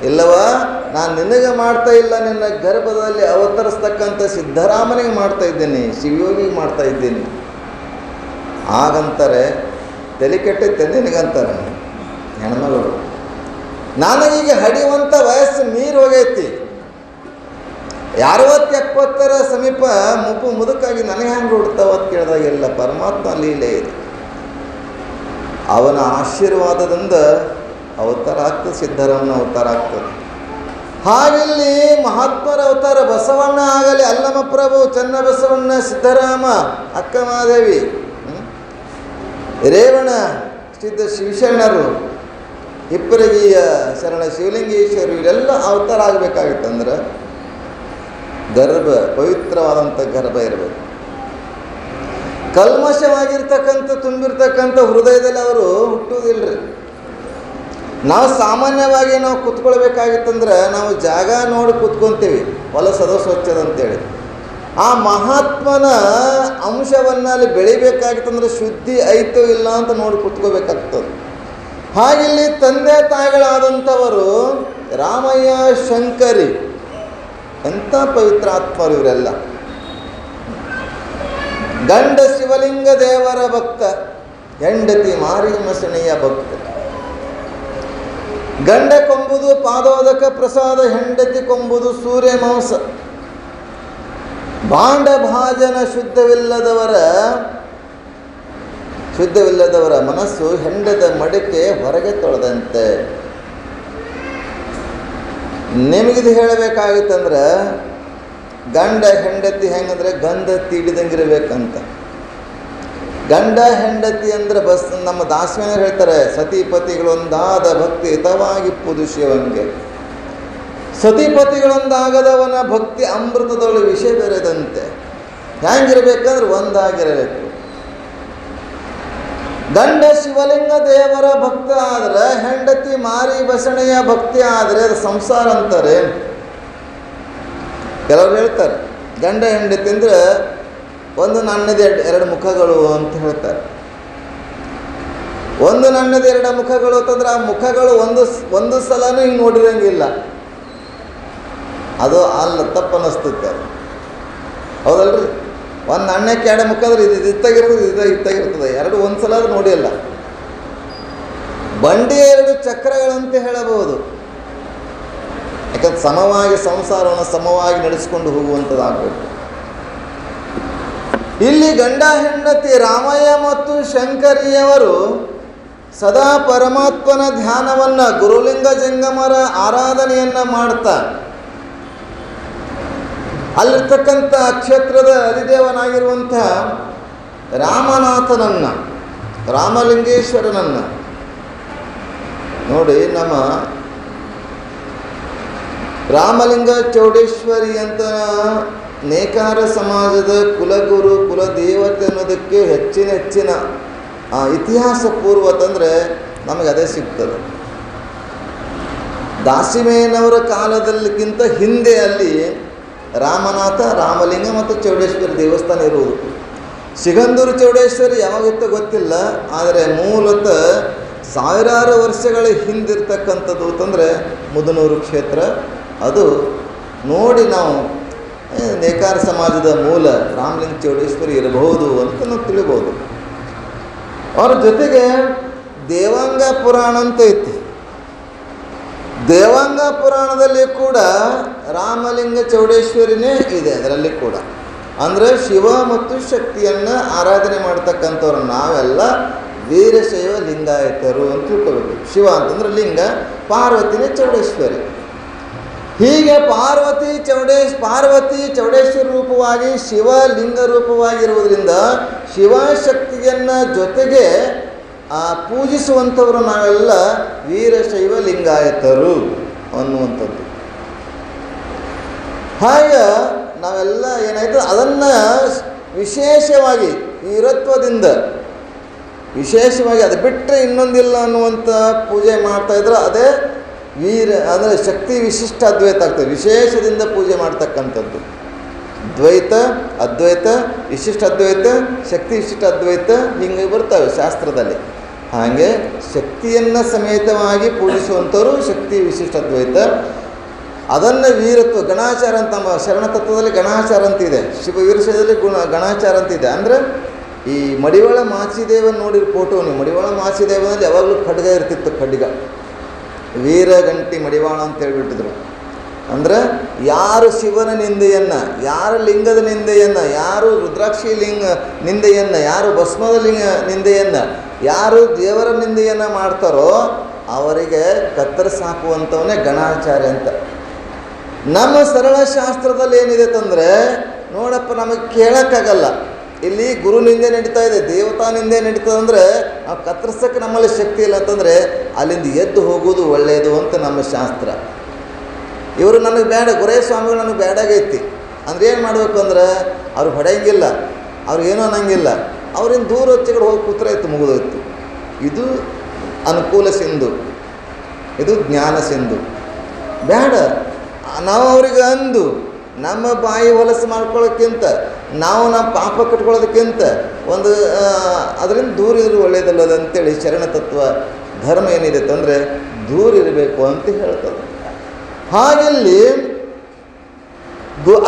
ಇಲ್ಲವ, ನಾನು ನಿನಗೆ ಮಾಡ್ತಾ ಇಲ್ಲ, ನಿನ್ನ ಗರ್ಭದಲ್ಲಿ ಅವತರಿಸ್ತಕ್ಕಂಥ ಸಿದ್ಧರಾಮನಿಗೆ ಮಾಡ್ತಾ ಇದ್ದೀನಿ, ಶಿವಯೋಗಿಗೆ ಮಾಡ್ತಾ ಇದ್ದೀನಿ. ಹಾಗಂತಾರೆ, ತಲೆ ಕೆಟ್ಟೈತೆ ನಿನಗಂತಾರೆ ಹೆಣ್ಮಗಳು. ನನಗೀಗ ಹಡಿಯುವಂಥ ವಯಸ್ಸು ಮೀರಿ ಹೋಗೈತಿ, 60-70 ಸಮೀಪ ಮುದುಕಾಗಿ ನನಗೆ ಹೆಂಗೆ ಹುಡ್ತಾವ ಅಂತ ಕೇಳಿದಾಗೆಲ್ಲ ಪರಮಾತ್ಮ ಲೀಲೆ ಇದೆ. ಅವನ ಆಶೀರ್ವಾದದಿಂದ ಅವತಾರ ಆಗ್ತದೆ, ಸಿದ್ಧರಾಮನ ಅವತಾರ ಆಗ್ತದೆ. ಹಾಗಿಲ್ಲಿ ಮಹಾತ್ಮರ ಅವತಾರ ಬಸವಣ್ಣ ಆಗಲಿ, ಅಲ್ಲಮ ಪ್ರಭು, ಚನ್ನಬಸವಣ್ಣ, ಸಿದ್ಧರಾಮ, ಅಕ್ಕ ಮಹಾದೇವಿ, ರೇವಣ ಸಿದ್ಧ ಶಿವಶರಣರು, ಹಿಪ್ಪರಗಿಯ ಶರಣ ಶಿವಲಿಂಗೇಶ್ವರು, ಇವರೆಲ್ಲ ಅವತಾರ ಆಗಬೇಕಾಗಿತ್ತಂದ್ರೆ ಗರ್ಭ, ಪವಿತ್ರವಾದಂಥ ಗರ್ಭ ಇರಬೇಕು. ಕಲ್ಮಶವಾಗಿರ್ತಕ್ಕಂಥ ತುಂಬಿರ್ತಕ್ಕಂಥ ಹೃದಯದಲ್ಲಿ ಅವರು ಹುಟ್ಟುವುದಿಲ್ಲರಿ. ನಾವು ಸಾಮಾನ್ಯವಾಗಿ ನಾವು ಕೂತ್ಕೊಳ್ಬೇಕಾಗಿತ್ತಂದ್ರೆ ನಾವು ಜಾಗ ನೋಡಿ ಕೂತ್ಕೊತೀವಿ, ಹೊಲಸದ ಸ್ವಚ್ಛದ ಅಂತೇಳಿ. ಆ ಮಹಾತ್ಮನ ಅಂಶವನ್ನು ಅಲ್ಲಿ ಬೆಳಿಬೇಕಾಗಿತ್ತಂದ್ರೆ ಶುದ್ಧಿ ಐತೋ ಇಲ್ಲ ಅಂತ ನೋಡಿ ಕೂತ್ಕೋಬೇಕಾಗ್ತದೆ. ಹಾಗಿಲ್ಲಿ ತಂದೆ ತಾಯಿಗಳಾದಂಥವರು ರಾಮಯ್ಯ, ಶಂಕರಿ, ಎಂಥ ಪವಿತ್ರ ಆತ್ಮರು ಇವರೆಲ್ಲ. ಗಂಡ ಶಿವಲಿಂಗ ದೇವರ ಭಕ್ತ, ಹೆಂಡತಿ ಮಾರಿಮಸಣೆಯ ಭಕ್ತ. ಗಂಡ ಕೊಂಬುದು ಪಾದೋದಕ ಪ್ರಸಾದ, ಹೆಂಡತಿ ಕೊಂಬುದು ಸೂರ್ಯ ಮಾಂಸ. ಭಾಂಡ ಭಾಜನ ಶುದ್ಧವಿಲ್ಲದವರ ಮನಸ್ಸು ಹೆಂಡದ ಮಡಿಕೆ ಹೊರಗೆ ತೊಳೆದಂತೆ. ನಿಮಗಿದು ಹೇಳಬೇಕಾಗಿತ್ತಂದ್ರೆ ಗಂಡ ಹೆಂಡತಿ ಹೆಂಗಂದ್ರೆ ಗಂಧ ತೀಡಿದಂಗಿರ್ಬೇಕಂತ. ಗಂಡ ಹೆಂಡತಿ ಅಂದ್ರೆ ನಮ್ಮ ದಾಸವೇನರು ಹೇಳ್ತಾರೆ, ಸತಿಪತಿಗಳೊಂದಾದ ಭಕ್ತಿ ಹಿತವಾಗಿಪ್ಪುದು ಶಿವಂಗೆ. ಸತಿಪತಿಗಳೊಂದಾಗದವನ ಭಕ್ತಿ ಅಮೃತದೊಳು ವಿಷ ಬೆರೆದಂತೆ. ಹೆಂಗಿರ್ಬೇಕಂದ್ರೆ ಒಂದಾಗಿರಬೇಕು. ಗಂಡ ಶಿವಲಿಂಗ ದೇವರ ಭಕ್ತ ಆದರೆ, ಹೆಂಡತಿ ಮಾರಿ ಬಸಣೆಯ ಭಕ್ತಿ ಆದರೆ ಅದು ಸಂಸಾರ ಅಂತಾರೆ. ಕೆಲವರು ಹೇಳ್ತಾರೆ ಗಂಡ ಹೆಂಡತಿ ಅಂದ್ರೆ ಒಂದು ನನ್ನದ ಎರಡು ಮುಖಗಳು ಅಂತ ಹೇಳ್ತಾರೆ. ಒಂದು ನನ್ನದ ಎರಡು ಮುಖಗಳು ಅಂತಂದ್ರೆ ಆ ಮುಖಗಳು ಒಂದು ಸಲನೂ ಹಿಂಗೆ ನೋಡಿರಂಗಿಲ್ಲ. ಅದು ಅಲ್ಲ, ತಪ್ಪನ್ನಿಸ್ತುತ್ತೆ. ಹೌದಲ್ರಿ? ಒಂದು ಅಣ್ಣಕ್ಕೆ ಎರಡು ಮುಖ ಅಂದ್ರೆ ಇದು ಇತ್ತಾಗಿರ್ತದೆ, ಇತ್ತಾಗಿರ್ತದೆ. ಎರಡು ಒಂದು ಸಲ ಅದು ನೋಡಿಲ್ಲ. ಬಂಡಿ ಎರಡು ಚಕ್ರಗಳಂತೆ ಹೇಳಬಹುದು. ಯಾಕಂದ್ರೆ ಸಮವಾಗಿ ಸಂಸಾರವನ್ನು ಸಮವಾಗಿ ನಡೆಸಿಕೊಂಡು ಹೋಗುವಂಥದ್ದಾಗಬೇಕು. ಇಲ್ಲಿ ಗಂಡ ಹೆಂಡತಿ ರಾಮಯ್ಯ ಮತ್ತು ಶಂಕರಿಯವರು ಸದಾ ಪರಮಾತ್ಮನ ಧ್ಯಾನವನ್ನು, ಗುರುಲಿಂಗ ಜಂಗಮರ ಆರಾಧನೆಯನ್ನು ಮಾಡ್ತಾ ಅಲ್ಲಿರ್ತಕ್ಕಂಥ ಕ್ಷೇತ್ರದ ಅಧಿದೇವನಾಗಿರುವಂಥ ರಾಮನಾಥನನ್ನು, ರಾಮಲಿಂಗೇಶ್ವರನನ್ನು ನೋಡಿ. ನಮ್ಮ ರಾಮಲಿಂಗ ಚೌಡೇಶ್ವರಿ ಅಂತ ನೇಕಾರ ಸಮಾಜದ ಕುಲಗುರು, ಕುಲದೇವತೆ ಅನ್ನೋದಕ್ಕೆ ಹೆಚ್ಚಿನ ಇತಿಹಾಸ ಪೂರ್ವ ತಂದರೆ ನಮಗೆ ಅದೇ ಸಿಗ್ತದೆ. ದಾಸಿಮೇನವರ ಕಾಲದಲ್ಲಿಗಿಂತ ಹಿಂದೆ ಅಲ್ಲಿ ರಾಮನಾಥ, ರಾಮಲಿಂಗ ಮತ್ತು ಚೌಡೇಶ್ವರಿ ದೇವಸ್ಥಾನ ಇರುವುದು. ಸಿಗಂದೂರು ಚೌಡೇಶ್ವರಿ ಯಾವಾಗಿತ್ತೋ ಗೊತ್ತಿಲ್ಲ, ಆದರೆ ಮೂಲತಃ ಸಾವಿರಾರು ವರ್ಷಗಳ ಹಿಂದಿರ್ತಕ್ಕಂಥದ್ದು ಅಂತಂದರೆ ಮುದನೂರು ಕ್ಷೇತ್ರ. ಅದು ನೋಡಿ ನಾವು ನೇಕಾರ ಸಮಾಜದ ಮೂಲ ರಾಮಲಿಂಗ ಚೌಡೇಶ್ವರಿ ಇರಬಹುದು ಅಂತ ನಾವು ತಿಳಿಬೋದು. ಅವ್ರ ಜೊತೆಗೆ ದೇವಾಂಗ ಪುರಾಣ ಅಂತ ಐತಿ. ದೇವಾಂಗ ಪುರಾಣದಲ್ಲಿ ಕೂಡ ರಾಮಲಿಂಗ ಚೌಡೇಶ್ವರಿನೇ ಇದೆ. ಅದರಲ್ಲಿ ಕೂಡ ಅಂದರೆ ಶಿವ ಮತ್ತು ಶಕ್ತಿಯನ್ನು ಆರಾಧನೆ ಮಾಡ್ತಕ್ಕಂಥವ್ರು ನಾವೆಲ್ಲ ವೀರಶೈವ ಲಿಂಗಾಯತರು ಅಂತ ತಿಳ್ಕೊಬೇಕು. ಶಿವ ಅಂತಂದ್ರೆ ಲಿಂಗ, ಪಾರ್ವತಿನೇ ಚೌಡೇಶ್ವರಿ. ಹೀಗೆ ಪಾರ್ವತಿ ಚೌಡೇಶ್ವರ ರೂಪವಾಗಿ ಶಿವಲಿಂಗ ರೂಪವಾಗಿರುವುದರಿಂದ ಶಿವಶಕ್ತಿಯನ್ನು ಜೊತೆಗೆ ಪೂಜಿಸುವಂಥವರು ನಾವೆಲ್ಲ ವೀರಶೈವ ಲಿಂಗಾಯತರು ಅನ್ನುವಂಥದ್ದು. ಹಾಗೆ ನಾವೆಲ್ಲ ಏನಾಯಿತು ಅದನ್ನು ವಿಶೇಷವಾಗಿ ವೀರತ್ವದಿಂದ ವಿಶೇಷವಾಗಿ ಅದು ಬಿಟ್ಟರೆ ಇನ್ನೊಂದಿಲ್ಲ ಅನ್ನುವಂಥ ಪೂಜೆ ಮಾಡ್ತಾಯಿದ್ರೆ ಅದೇ ಅಂದರೆ ಶಕ್ತಿ ವಿಶಿಷ್ಟ ಅದ್ವೈತ ಆಗ್ತದೆ. ವಿಶೇಷದಿಂದ ಪೂಜೆ ಮಾಡ್ತಕ್ಕಂಥದ್ದು ದ್ವೈತ, ಅದ್ವೈತ, ವಿಶಿಷ್ಟ ಅದ್ವೈತ, ಶಕ್ತಿ ವಿಶಿಷ್ಟ ಅದ್ವೈತ ಹಿಂಗೆ ಬರ್ತವೆ ಶಾಸ್ತ್ರದಲ್ಲಿ. ಹಾಗೆ ಶಕ್ತಿಯನ್ನು ಸಮೇತವಾಗಿ ಪೂಜಿಸುವಂಥವ್ರು ಶಕ್ತಿ ವಿಶಿಷ್ಟ ಅದ್ವೈತ. ಅದನ್ನು ವೀರತ್ವ ಗಣಾಚಾರ ಅಂತ ನಮ್ಮ ಶರಣ ತತ್ವದಲ್ಲಿ ಗಣಾಚಾರ ಅಂತಿದೆ, ಶಿವವೀರಶೈವದಲ್ಲಿ ಗಣಾಚಾರ ಅಂತಿದೆ. ಅಂದರೆ ಈ ಮಡಿವಾಳ ಮಾಚಿದೇವನ ನೋಡಿರೋ ಫೋಟೋ ನೀವು, ಮಡಿವಾಳ ಮಾಚಿದೇವನಲ್ಲಿ ಯಾವಾಗಲೂ ಖಡ್ಗ ಇರ್ತಿತ್ತು, ಖಡ್ಗ ವೀರಗಂಟಿ ಮಡಿವಾಳ ಅಂತ ಹೇಳ್ಬಿಟ್ಟಿದ್ರು. ಅಂದರೆ ಯಾರು ಶಿವನ ನಿಂದೆಯನ್ನು, ಯಾರು ಲಿಂಗದ ನಿಂದೆಯನ್ನು, ಯಾರು ರುದ್ರಾಕ್ಷಿ ನಿಂದೆಯನ್ನು, ಯಾರು ಭಸ್ಮದ ನಿಂದೆಯನ್ನು, ಯಾರು ದೇವರ ನಿಂದೆಯನ್ನು ಮಾಡ್ತಾರೋ ಅವರಿಗೆ ಕತ್ತರಿಸಿ ಹಾಕುವಂಥವನ್ನೇ ಗಣಾಚಾರ್ಯ ಅಂತ. ನಮ್ಮ ಸರಳ ಶಾಸ್ತ್ರದಲ್ಲಿ ಏನಿದೆ ಅಂತಂದರೆ, ನೋಡಪ್ಪ ನಮಗೆ ಕೇಳೋಕ್ಕಾಗಲ್ಲ, ಇಲ್ಲಿ ಗುರು ನಿಂದೆ ನಡೀತಾ ಇದೆ, ದೇವತಾ ನಿಂದೆ ನಡೀತದೆ ಅಂದರೆ ನಾವು ಕತ್ತರಿಸೋಕ್ಕೆ ನಮ್ಮಲ್ಲಿ ಶಕ್ತಿ ಇಲ್ಲ ಅಂತಂದರೆ ಅಲ್ಲಿಂದ ಎದ್ದು ಹೋಗೋದು ಒಳ್ಳೆಯದು ಅಂತ ನಮ್ಮ ಶಾಸ್ತ್ರ. ಇವರು ನನಗೆ ಬೇಡ, ಗುರೇ ಸ್ವಾಮಿಗಳು ನನಗೆ ಬೇಡಾಗೈತಿ ಅಂದರೆ ಏನು ಮಾಡಬೇಕು ಅಂದ್ರೆ ಅವ್ರು ಹೊಡೆಯಂಗಿಲ್ಲ, ಅವ್ರಿಗೇನೋ ಅನ್ನಂಗಿಲ್ಲ, ಅವ್ರಿಂದ ದೂರ ಹೊಚ್ಚಗಡೆ ಹೋಗಿ ಕೂತ್ರೆ ಇತ್ತು, ಮುಗಿದೋಯ್ತು. ಇದು ಅನುಕೂಲ ಸಿಂಧು, ಇದು ಜ್ಞಾನ ಸಿಂಧು. ಬೇಡ, ನಾವು ಅವ್ರಿಗೆ ಅಂದು ನಮ್ಮ ಬಾಯಿ ಹೊಲಸು ಮಾಡ್ಕೊಳ್ಳೋಕ್ಕಿಂತ, ನಾವು ನಮ್ಮ ಪಾಪ ಕಟ್ಕೊಳ್ಳೋದಕ್ಕಿಂತ ಒಂದು ಅದರಿಂದ ದೂರ ಇದ್ರೆ ಒಳ್ಳೆಯದಲ್ಲದ ಅಂತೇಳಿ ಶರಣ ತತ್ವ ಧರ್ಮ ಏನಿದೆ ಅಂತಂದರೆ ದೂರ ಇರಬೇಕು ಅಂತ ಹೇಳ್ತದೆ. ಹಾಗೆಲ್ಲಿ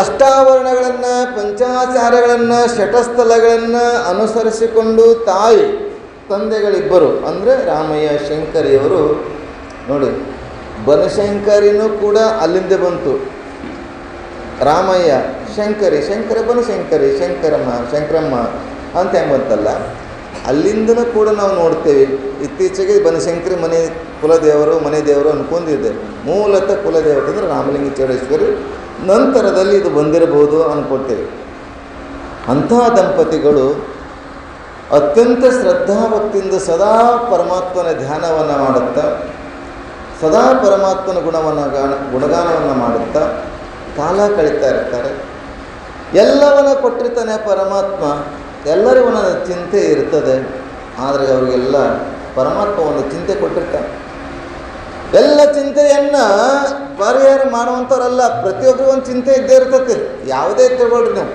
ಅಷ್ಟಾವರಣಗಳನ್ನು, ಪಂಚಾಚಾರಗಳನ್ನು, ಶಟಸ್ಥಲಗಳನ್ನು ಅನುಸರಿಸಿಕೊಂಡು ತಾಯಿ ತಂದೆಗಳಿಬ್ಬರು ಅಂದರೆ ರಾಮಯ್ಯ ಶಂಕರಿಯವರು ನೋಡಿ, ಬನಶಂಕರಿನೂ ಕೂಡ ಅಲ್ಲಿಂದ ಬಂತು. ರಾಮಯ್ಯ ಶಂಕರಿ, ಬನಶಂಕರಿ, ಶಂಕರಮ್ಮ ಅಂತ ಹೆಂಗೆ ಬಂತಲ್ಲ, ಅಲ್ಲಿಂದನೂ ಕೂಡ ನಾವು ನೋಡ್ತೇವೆ. ಇತ್ತೀಚೆಗೆ ಬನಶಂಕರಿ ಮನೆ ದೇವರು ಅನ್ಕೊಂಡಿದ್ದೆ. ಮೂಲತಃ ಕುಲದೇವತೆ ಅಂದರೆ ರಾಮಲಿಂಗ ಚೌಡೇಶ್ವರಿ, ನಂತರದಲ್ಲಿ ಇದು ಬಂದಿರಬಹುದು ಅಂದ್ಕೊಳ್ತೇವೆ. ಅಂತಹ ದಂಪತಿಗಳು ಅತ್ಯಂತ ಶ್ರದ್ಧಾಭಕ್ತಿಯಿಂದ ಸದಾ ಪರಮಾತ್ಮನ ಧ್ಯಾನವನ್ನು ಮಾಡುತ್ತಾ, ಸದಾ ಪರಮಾತ್ಮನ ಗುಣಗಾನವನ್ನು ಮಾಡುತ್ತಾ ಕಾಲ ಕಳೀತಾ ಇರ್ತಾರೆ. ಎಲ್ಲವನ್ನ ಕೊಟ್ಟಿರ್ತಾನೆ ಪರಮಾತ್ಮ, ಎಲ್ಲರಿಗೂ ಒಂದೊಂದು ಚಿಂತೆ ಇರ್ತದೆ. ಆದರೆ ಅವರಿಗೆಲ್ಲ ಪರಮಾತ್ಮ ಒಂದು ಚಿಂತೆ ಕೊಟ್ಟಿರ್ತಾನೆ. ಎಲ್ಲ ಚಿಂತೆಯನ್ನು ಪರಿಹಾರ ಮಾಡುವಂಥವ್ರಲ್ಲ, ಪ್ರತಿಯೊಬ್ಬರಿಗೂ ಒಂದು ಚಿಂತೆ ಇದ್ದೇ ಇರ್ತೈತಿ, ಯಾವುದೇ ತಿಳ್ಕೊಳ್ರಿ ನೀವು.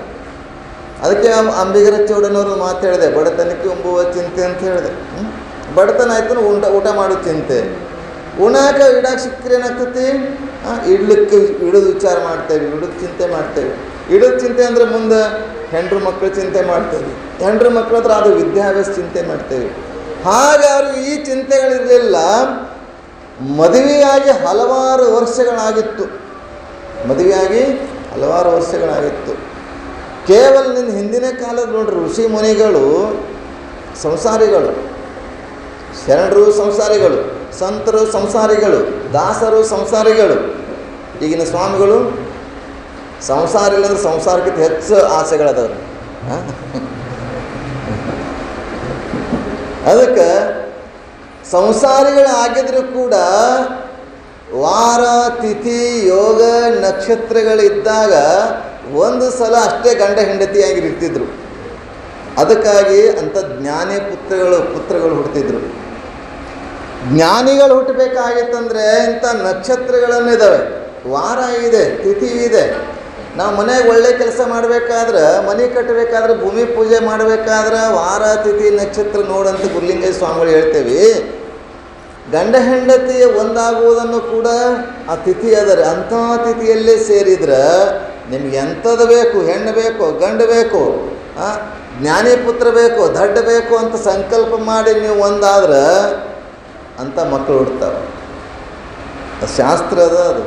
ಅದಕ್ಕೆ ಅಂಬಿಗರ ಚೌಡನವರು ಮಾತು ಹೇಳಿದೆ, ಬಡತನಕ್ಕೆ ಉಂಬುವ ಚಿಂತೆ ಅಂತ ಹೇಳಿದೆ. ಬಡತನ ಆಯ್ತು ಊಟ ಮಾಡೋ ಚಿಂತೆ, ಉಣಾಕ ಇಡಾಕ ಸಿಕ್ಕರೆ ಏನಾಗ್ತೈತಿ, ಇಡೋದು ವಿಚಾರ ಮಾಡ್ತೇವೆ, ಇಡೋದು ಚಿಂತೆ ಮಾಡ್ತೇವೆ. ಇಡೋದು ಚಿಂತೆ ಅಂದರೆ ಮುಂದೆ ಹೆಂಡ್ರು ಮಕ್ಕಳು ಚಿಂತೆ ಮಾಡ್ತೇವೆ, ಹೆಂಡ್ರು ಮಕ್ಕಳ ಹತ್ರ ಅದು ವಿದ್ಯಾಭ್ಯಾಸ ಚಿಂತೆ ಮಾಡ್ತೇವೆ. ಹಾಗೆ ಅವ್ರಿಗೆ ಈ ಚಿಂತೆಗಳಿರಲಿಲ್ಲ. ಮದುವೆಯಾಗಿ ಹಲವಾರು ವರ್ಷಗಳಾಗಿತ್ತು. ಕೇವಲ ನಿನ್ನ ಹಿಂದಿನ ಕಾಲದ ನೋಡ್ರಿ, ಋಷಿ ಮುನಿಗಳು ಸಂಸಾರಿಗಳು, ಶರಣರು ಸಂಸಾರಿಗಳು, ಸಂತರು ಸಂಸಾರಿಗಳು, ದಾಸರು ಸಂಸಾರಿಗಳು. ಈಗಿನ ಸ್ವಾಮಿಗಳು ಸಂಸಾರ ಇಲ್ಲಂದ್ರೆ ಸಂಸಾರಕ್ಕಿಂತ ಹೆಚ್ಚು ಆಸೆಗಳದವ್ರು. ಅದಕ್ಕೆ ಸಂಸಾರಿಗಳಾಗಿದ್ರೂ ಕೂಡ ವಾರ, ತಿಥಿ, ಯೋಗ, ನಕ್ಷತ್ರಗಳಿದ್ದಾಗ ಒಂದು ಸಲ ಅಷ್ಟೇ ಗಂಡ ಹೆಂಡತಿಯಾಗಿರ್ತಿದ್ರು. ಅದಕ್ಕಾಗಿ ಅಂಥ ಜ್ಞಾನಿ ಪುತ್ರಗಳು ಹುಡ್ತಿದ್ರು. ಜ್ಞಾನಿಗಳು ಹುಟ್ಟಬೇಕಾಗಿತ್ತಂದರೆ ಇಂಥ ನಕ್ಷತ್ರಗಳನ್ನಿದ್ದಾವೆ, ವಾರ ಇದೆ, ತಿಥಿ ಇದೆ. ನಾವು ಮನೆಗೆ ಒಳ್ಳೆ ಕೆಲಸ ಮಾಡಬೇಕಾದ್ರೆ, ಮನೆ ಕಟ್ಟಬೇಕಾದ್ರೆ, ಭೂಮಿ ಪೂಜೆ ಮಾಡಬೇಕಾದ್ರೆ ವಾರ, ತಿಥಿ, ನಕ್ಷತ್ರ ನೋಡಂತ ಗುರುಲಿಂಗಯ್ಯ ಸ್ವಾಮಿಗಳು ಹೇಳ್ತೇವೆ. ಗಂಡ ಹೆಂಡತಿ ಒಂದಾಗುವುದನ್ನು ಕೂಡ ಆ ತಿಥಿ ಅದರ. ಅಂಥ ತಿಥಿಯಲ್ಲೇ ಸೇರಿದ್ರೆ ನಿಮ್ಗೆ ಎಂಥದ್ದು ಬೇಕು, ಹೆಣ್ಣು ಬೇಕು, ಗಂಡು ಬೇಕು, ಜ್ಞಾನಿ ಪುತ್ರ ಬೇಕು, ದಡ್ಡ ಬೇಕು ಅಂತ ಸಂಕಲ್ಪ ಮಾಡಿ ನೀವು ಒಂದಾದ್ರೆ ಅಂಥ ಮಕ್ಕಳು ಹುಡ್ತಾವೆ. ಶಾಸ್ತ್ರ ಅದು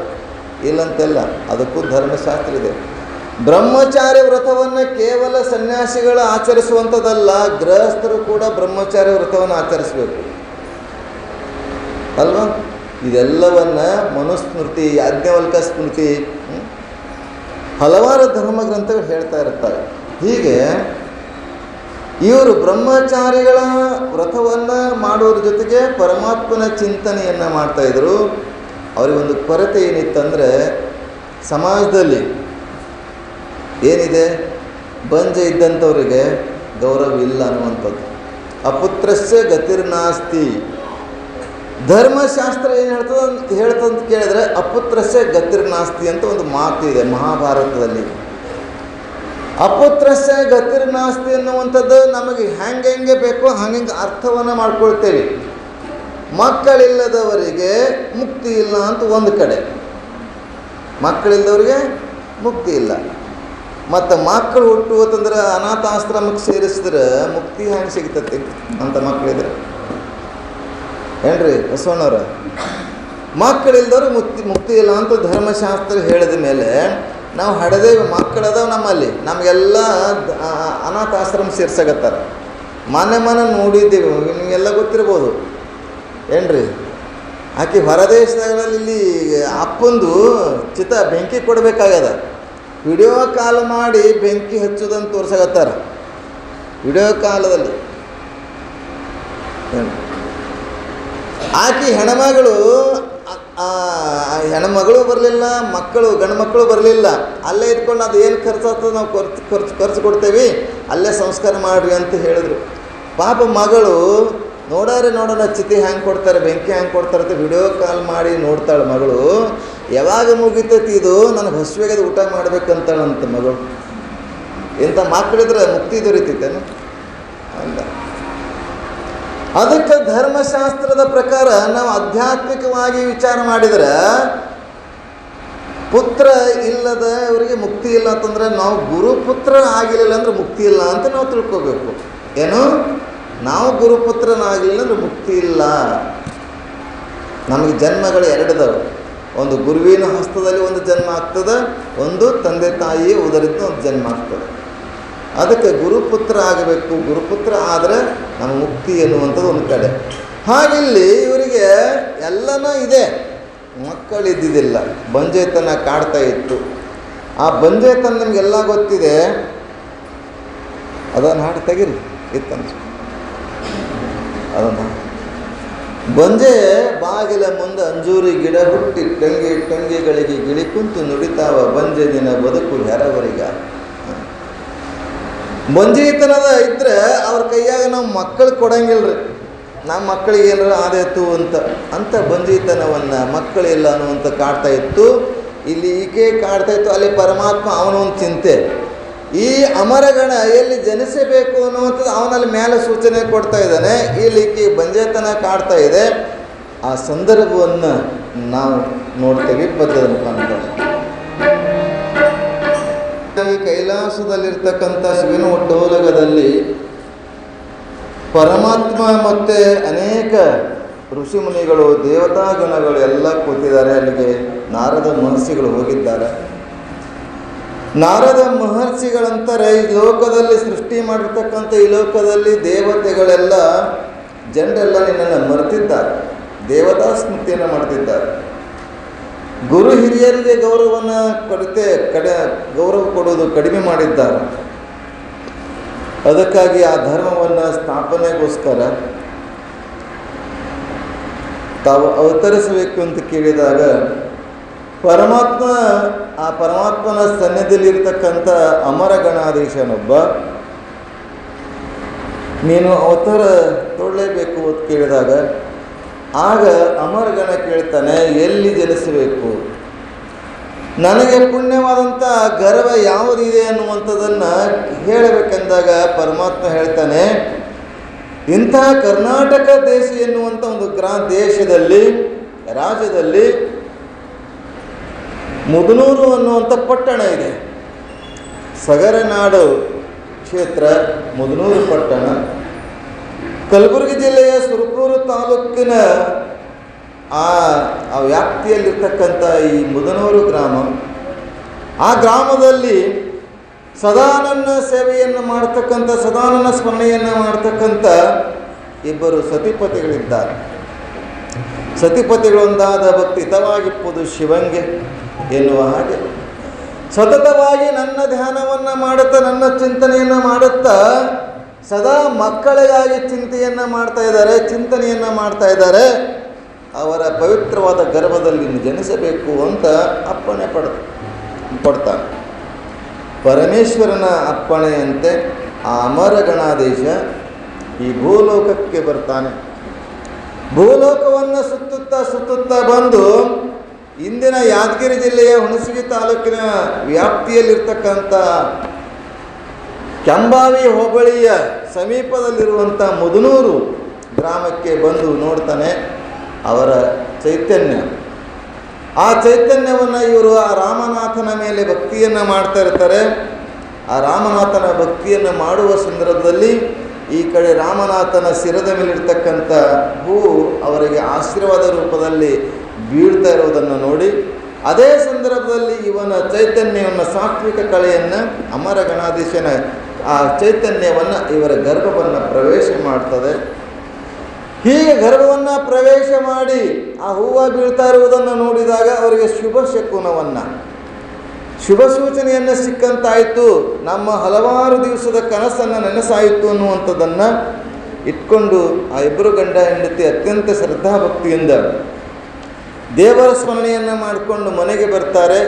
ಇಲ್ಲಂತೆಲ್ಲ, ಅದಕ್ಕೂ ಧರ್ಮಶಾಸ್ತ್ರ ಇದೆ. ಬ್ರಹ್ಮಚಾರ್ಯ ವ್ರತವನ್ನು ಕೇವಲ ಸನ್ಯಾಸಿಗಳು ಆಚರಿಸುವಂಥದ್ದಲ್ಲ, ಗೃಹಸ್ಥರು ಕೂಡ ಬ್ರಹ್ಮಚಾರ್ಯ ವ್ರತವನ್ನು ಆಚರಿಸಬೇಕು ಅಲ್ವಾ. ಇದೆಲ್ಲವನ್ನು ಮನುಸ್ಮೃತಿ, ಯಾಜ್ಞವಲ್ಕ ಸ್ಮೃತಿ, ಹಲವಾರು ಧರ್ಮ ಗ್ರಂಥಗಳು ಹೇಳ್ತಾ ಇರ್ತವೆ. ಹೀಗೆ ಇವರು ಬ್ರಹ್ಮಚಾರಿಗಳ ವ್ರತವನ್ನು ಮಾಡೋದ್ರ ಜೊತೆಗೆ ಪರಮಾತ್ಮನ ಚಿಂತನೆಯನ್ನು ಮಾಡ್ತಾಯಿದ್ರು. ಅವರಿಗೊಂದು ಕೊರತೆ ಏನಿತ್ತಂದರೆ, ಸಮಾಜದಲ್ಲಿ ಏನಿದೆ, ಬಂಜ ಇದ್ದಂಥವರಿಗೆ ಗೌರವ ಇಲ್ಲ ಅನ್ನುವಂಥದ್ದು. ಅಪುತ್ರಸ್ಯ ಗತಿರ್ನಾಸ್ತಿ. ಧರ್ಮಶಾಸ್ತ್ರ ಏನು ಹೇಳ್ತಂತ ಕೇಳಿದ್ರೆ ಅಪುತ್ರಸ್ಯ ಗತಿರ್ನಾಸ್ತಿ ಅಂತ ಒಂದು ಮಾತು ಇದೆ ಮಹಾಭಾರತದಲ್ಲಿ. ಅಪುತ್ರಸ್ಯ ಗತಿರ್ನಾಸ್ತಿ ಅನ್ನುವಂಥದ್ದು ನಮಗೆ ಹೆಂಗೆ ಬೇಕೋ ಹಂಗೆ ಅರ್ಥವನ್ನು ಮಾಡ್ಕೊಳ್ತೇವೆ. ಮಕ್ಕಳಿಲ್ಲದವರಿಗೆ ಮುಕ್ತಿ ಇಲ್ಲ ಅಂತ ಒಂದು ಕಡೆ, ಮಕ್ಕಳಿಲ್ಲದವರಿಗೆ ಮುಕ್ತಿ ಇಲ್ಲ. ಮತ್ತು ಮಕ್ಕಳು ಹುಟ್ಟುವತ್ತಂದ್ರೆ ಅನಾಥಾಶ್ರಮಕ್ಕೆ ಸೇರಿಸಿದ್ರೆ ಮುಕ್ತಿ ಹೆಂಗೆ ಸಿಗ್ತತಿ ಅಂತ ಮಕ್ಕಳಿದ್ರೆ ಏನ್ರಿ ಬಸವಣ್ಣವ್ರ? ಮಕ್ಕಳಿಲ್ದವ್ರು ಮುಕ್ತಿ ಇಲ್ಲ ಅಂತ ಧರ್ಮಶಾಸ್ತ್ರ ಹೇಳಿದ ಮೇಲೆ ನಾವು ಹಡೆದೇವಿ, ಮಕ್ಕಳದಾವ ನಮ್ಮಲ್ಲಿ, ನಮಗೆಲ್ಲ ಅನಾಥಾಶ್ರಮ ಸೇರ್ಸಕತ್ತಾರ. ಮನೆ ನೋಡಿದ್ದೀವಿ, ನಿಮಗೆಲ್ಲ ಗೊತ್ತಿರ್ಬೋದು ಏನ್ರಿ. ಆಕೆ ಹೊರದೇಶಗಳಲ್ಲಿ ಅಪ್ಪಂದು ಬೆಂಕಿ ಕೊಡಬೇಕಾಗ್ಯದ, ವಿಡಿಯೋ ಕಾಲ್ ಮಾಡಿ ಬೆಂಕಿ ಹಚ್ಚೋದಂತ ತೋರ್ಸಕತ್ತಾರ ವಿಡಿಯೋ ಕಾಲದಲ್ಲಿ. ಆಕೆ ಹೆಣ್ಮಗಳು ಬರಲಿಲ್ಲ, ಗಂಡು ಮಕ್ಕಳು ಬರಲಿಲ್ಲ. ಅಲ್ಲೇ ಇದ್ಕೊಂಡು ಅದು ಏನು ಖರ್ಚಾಗ್ತದೆ ನಾವು ಖರ್ಚು ಕೊಡ್ತೇವೆ, ಅಲ್ಲೇ ಸಂಸ್ಕಾರ ಮಾಡಿರಿ ಅಂತ ಹೇಳಿದ್ರು. ಪಾಪ ಮಗಳು ನೋಡೋಣ ಚಿತಿ ಹ್ಯಾಂಗೆ ಕೊಡ್ತಾರೆ, ಬೆಂಕಿ ಹ್ಯಾಂಗೆ ಕೊಡ್ತಾರೆ ಅಂತ ವಿಡಿಯೋ ಕಾಲ್ ಮಾಡಿ ನೋಡ್ತಾಳೆ ಮಗಳು. ಯಾವಾಗ ಮುಗಿತೈತಿ ಇದು, ನನಗೆ ಹಸುವೆಗದು ಊಟ ಮಾಡ್ಬೇಕಂತಾಳಂತ ಮಗಳು. ಇಂಥ ಮಕ್ಕಳಿದ್ರೆ ಮುಕ್ತಿ ದೊರೀತೈತೇನು ಅಂತ. ಅದಕ್ಕೆ ಧರ್ಮಶಾಸ್ತ್ರದ ಪ್ರಕಾರ ನಾವು ಆಧ್ಯಾತ್ಮಿಕವಾಗಿ ವಿಚಾರ ಮಾಡಿದರೆ ಪುತ್ರ ಇಲ್ಲದ ಅವರಿಗೆ ಮುಕ್ತಿ ಇಲ್ಲ ಅಂತಂದರೆ ನಾವು ಗುರುಪುತ್ರ ಆಗಿರಲಿಲ್ಲ ಅಂದ್ರೆ ಮುಕ್ತಿ ಇಲ್ಲ ಅಂತ ನಾವು ತಿಳ್ಕೋಬೇಕು. ಏನು, ನಾವು ಗುರುಪುತ್ರನಾಗಲಿಲ್ಲ ಅಂದ್ರೆ ಮುಕ್ತಿ ಇಲ್ಲ. ನಮಗೆ ಜನ್ಮಗಳು ಎರಡಿದಾವೆ. ಒಂದು ಗುರುವಿನ ಹಸ್ತದಲ್ಲಿ ಒಂದು ಜನ್ಮ ಆಗ್ತದೆ, ಒಂದು ತಂದೆ ತಾಯಿಯ ಉದರಿಂದ ಒಂದು ಜನ್ಮ ಆಗ್ತದೆ. ಅದಕ್ಕೆ ಗುರುಪುತ್ರ ಆಗಬೇಕು. ಗುರುಪುತ್ರ ಆದರೆ ನಮ್ಮ ಮುಕ್ತಿ ಎನ್ನುವಂಥದ್ದು ಒಂದು ಕಡೆ. ಹಾಗಿಲ್ಲಿ ಇವರಿಗೆ ಎಲ್ಲನೂ ಇದೆ, ಮಕ್ಕಳಿದ್ದಿದ್ದಿಲ್ಲ, ಬಂಜೆತನ ಕಾಡ್ತಾ ಇತ್ತು. ಆ ಬಂಜೆತನ ನಿಮಗೆಲ್ಲ ಗೊತ್ತಿದೆ. ಅದನ್ನು ಹಾಡು ತೆಗೀರಿ ಇತ್ತಂತ. ಅದನ್ನು ಬಂಜೆ ಬಾಗಿಲ ಮುಂದೆ ಅಂಜೂರಿ ಗಿಡ ಹುಟ್ಟಿ ಟಂಗಿಗಳಿಗೆ ಗಿಳಿ ಕುಂತು ನುಡಿತಾವ ಬಂಜೆ ದಿನ ಬದುಕು ಹೆರವರಿಗ. ಬಂಜೆತನದ ಇದ್ದರೆ ಅವ್ರ ಕೈಯಾಗ ನಾವು ಮಕ್ಕಳು ಕೊಡಂಗಿಲ್ಲ ರೀ. ನಮ್ಮ ಮಕ್ಕಳಿಗೆ ಏನಾರ ಆದಾಯ್ತು ಅಂತ ಬಂಜೆತನವನ್ನು ಮಕ್ಕಳಿಲ್ಲ ಅನ್ನುವಂಥ ಕಾಡ್ತಾ ಇತ್ತು. ಇಲ್ಲಿ ಈಕೆ ಕಾಡ್ತಾ ಇತ್ತು, ಅಲ್ಲಿ ಪರಮಾತ್ಮ ಅವನೊಂದು ಚಿಂತೆ. ಈ ಅಮರಗಣ ಎಲ್ಲಿ ಜನಿಸಬೇಕು ಅನ್ನುವಂಥದ್ದು ಅವನಲ್ಲಿ ಮೇಲೆ ಸೂಚನೆ ಕೊಡ್ತಾ ಇದ್ದಾನೆ. ಇಲ್ಲಿ ಈಕೆ ಬಂಜೆತನ ಕಾಡ್ತಾ ಇದೆ. ಆ ಸಂದರ್ಭವನ್ನು ನಾವು ನೋಡ್ತೇವೆ ಪದ್ಯದ ಮುಖಾಂತರ. ಕೈಲಾಸದಲ್ಲಿರ್ತಕ್ಕಂಥ ಶಿವನ ಒಡ್ಡೋಲಗದಲ್ಲಿ ಪರಮಾತ್ಮ ಮತ್ತು ಅನೇಕ ಋಷಿಮುನಿಗಳು, ದೇವತಾಗಣಗಳು ಎಲ್ಲ ಕೂತಿದ್ದಾರೆ. ಅಲ್ಲಿಗೆ ನಾರದ ಮಹರ್ಷಿಗಳು ಹೋಗಿದ್ದಾರೆ. ನಾರದ ಮಹರ್ಷಿಗಳಂತಾರೆ, ಈ ಲೋಕದಲ್ಲಿ ಸೃಷ್ಟಿ ಮಾಡಿರ್ತಕ್ಕಂಥ ಈ ಲೋಕದಲ್ಲಿ ದೇವತೆಗಳೆಲ್ಲ ಜನರೆಲ್ಲ ನಿನ್ನನ್ನು ಮರೆತಿದ್ದಾರೆ, ದೇವತಾ ಸ್ಮೃತಿಯನ್ನು ಮಾಡ್ತಿದ್ದಾರೆ. ಗುರು ಹಿರಿಯರಿಗೆ ಗೌರವವನ್ನು ಗೌರವ ಕೊಡುವುದು ಕಡಿಮೆ ಮಾಡಿದ್ದಾರೆ. ಅದಕ್ಕಾಗಿ ಆ ಧರ್ಮವನ್ನು ಸ್ಥಾಪನೆಗೋಸ್ಕರ ತಾವು ಅವತರಿಸಬೇಕು ಅಂತ ಕೇಳಿದಾಗ ಆ ಪರಮಾತ್ಮನ ಸನ್ನಿಧಿಯಲ್ಲಿರ್ತಕ್ಕಂಥ ಅಮರಗಣಾಧೀಶನೊಬ್ಬ ನೀನು ಅವತಾರ ತೊಡಲೇಬೇಕು ಅಂತ ಕೇಳಿದಾಗ ಆಗ ಅಮರಗಣ ಕೇಳ್ತಾನೆ, ಎಲ್ಲಿ ಜನಿಸಬೇಕು, ನನಗೆ ಪುಣ್ಯವಾದಂಥ ಗರ್ವ ಯಾವುದಿದೆ ಅನ್ನುವಂಥದ್ದನ್ನು ಹೇಳಬೇಕೆಂದಾಗ ಪರಮಾತ್ಮ ಹೇಳ್ತಾನೆ, ಇಂತಹ ಕರ್ನಾಟಕ ದೇಶ ಎನ್ನುವಂಥ ಒಂದು ದೇಶದಲ್ಲಿ ರಾಜ್ಯದಲ್ಲಿ ಮುದನೂರು ಅನ್ನುವಂಥ ಪಟ್ಟಣ ಇದೆ. ಸಗರನಾಡು ಕ್ಷೇತ್ರ ಮುದನೂರು ಪಟ್ಟಣ ಕಲಬುರಗಿ ಜಿಲ್ಲೆಯ ಸುರಪುರ ತಾಲೂಕಿನ ಆ ವ್ಯಾಪ್ತಿಯಲ್ಲಿರ್ತಕ್ಕಂಥ ಈ ಮುದನೂರು ಗ್ರಾಮ. ಆ ಗ್ರಾಮದಲ್ಲಿ ಸದಾನಂದ ಸೇವೆಯನ್ನು ಮಾಡ್ತಕ್ಕಂಥ, ಸದಾನಂದ ಸ್ಮರಣೆಯನ್ನು ಮಾಡ್ತಕ್ಕಂಥ ಇಬ್ಬರು ಸತಿಪತಿಗಳಿದ್ದಾರೆ. ಸತಿಪತಿಗಳೊಂದಾದ ಭಕ್ತಿ ಹಿತವಾಗಿಪ್ಪುದು ಶಿವಂಗೆ ಎನ್ನುವ ಹಾಗೆ ಸತತವಾಗಿ ನನ್ನ ಧ್ಯಾನವನ್ನು ಮಾಡುತ್ತಾ, ನನ್ನ ಚಿಂತನೆಯನ್ನು ಮಾಡುತ್ತಾ ಸದಾ ಮಕ್ಕಳಿಗಾಗಿ ಚಿಂತನೆಯನ್ನು ಮಾಡ್ತಾ ಇದ್ದಾರೆ. ಅವರ ಪವಿತ್ರವಾದ ಗರ್ಭದಲ್ಲಿ ಜನಿಸಬೇಕು ಅಂತ ಅಪ್ಪಣೆ ಪಡ್ತಾನೆ. ಪರಮೇಶ್ವರನ ಅಪ್ಪಣೆಯಂತೆ ಆ ಅಮರ ಗಣಾಧೀಶ ಈ ಭೂಲೋಕಕ್ಕೆ ಬರ್ತಾನೆ. ಭೂಲೋಕವನ್ನು ಸುತ್ತುತ್ತಾ ಬಂದು ಇಂದಿನ ಯಾದಗಿರಿ ಜಿಲ್ಲೆಯ ಹುಣಸಗಿ ತಾಲೂಕಿನ ವ್ಯಾಪ್ತಿಯಲ್ಲಿರ್ತಕ್ಕಂಥ ಕೆಂಬಾವಿ ಹೋಬಳಿಯ ಸಮೀಪದಲ್ಲಿರುವಂಥ ಮುದನೂರು ಗ್ರಾಮಕ್ಕೆ ಬಂದು ನೋಡ್ತಾನೆ ಅವರ ಚೈತನ್ಯ. ಆ ಚೈತನ್ಯವನ್ನು ಇವರು ಆ ರಾಮನಾಥನ ಮೇಲೆ ಭಕ್ತಿಯನ್ನು ಮಾಡ್ತಾ ಇರ್ತಾರೆ. ಆ ರಾಮನಾಥನ ಭಕ್ತಿಯನ್ನು ಮಾಡುವ ಸಂದರ್ಭದಲ್ಲಿ ಈ ಕಡೆ ರಾಮನಾಥನ ಶಿರದ ಮೇಲಿರ್ತಕ್ಕಂಥ ಹೂವು ಅವರಿಗೆ ಆಶೀರ್ವಾದ ರೂಪದಲ್ಲಿ ಬೀಳ್ತಾ ಇರೋದನ್ನು ನೋಡಿ, ಅದೇ ಸಂದರ್ಭದಲ್ಲಿ ಇವನ ಚೈತನ್ಯವನ್ನು, ಸಾತ್ವಿಕ ಕಳೆಯನ್ನು, ಅಮರ ಗಣಾಧೀಶನ ಆ ಚೈತನ್ಯವನ್ನು ಇವರ ಗರ್ಭವನ್ನು ಪ್ರವೇಶ ಮಾಡ್ತದೆ. ಹೀಗೆ ಗರ್ಭವನ್ನು ಪ್ರವೇಶ ಮಾಡಿ ಆ ಹೂವು ಬೀಳ್ತಾ ಇರುವುದನ್ನು ನೋಡಿದಾಗ ಅವರಿಗೆ ಶುಭ ಸೂಚನೆಯನ್ನು ಸಿಕ್ಕಂತಾಯಿತು. ನಮ್ಮ ಹಲವಾರು ದಿವಸದ ಕನಸನ್ನು ನೆನಸಾಯಿತು ಅನ್ನುವಂಥದ್ದನ್ನು ಇಟ್ಕೊಂಡು ಆ ಇಬ್ಬರು ಗಂಡ ಹೆಂಡತಿ ಅತ್ಯಂತ ಶ್ರದ್ಧಾಭಕ್ತಿಯಿಂದ ದೇವರ ಸ್ಮರಣೆಯನ್ನು ಮಾಡಿಕೊಂಡು ಮನೆಗೆ ಬರ್ತಾರೆ.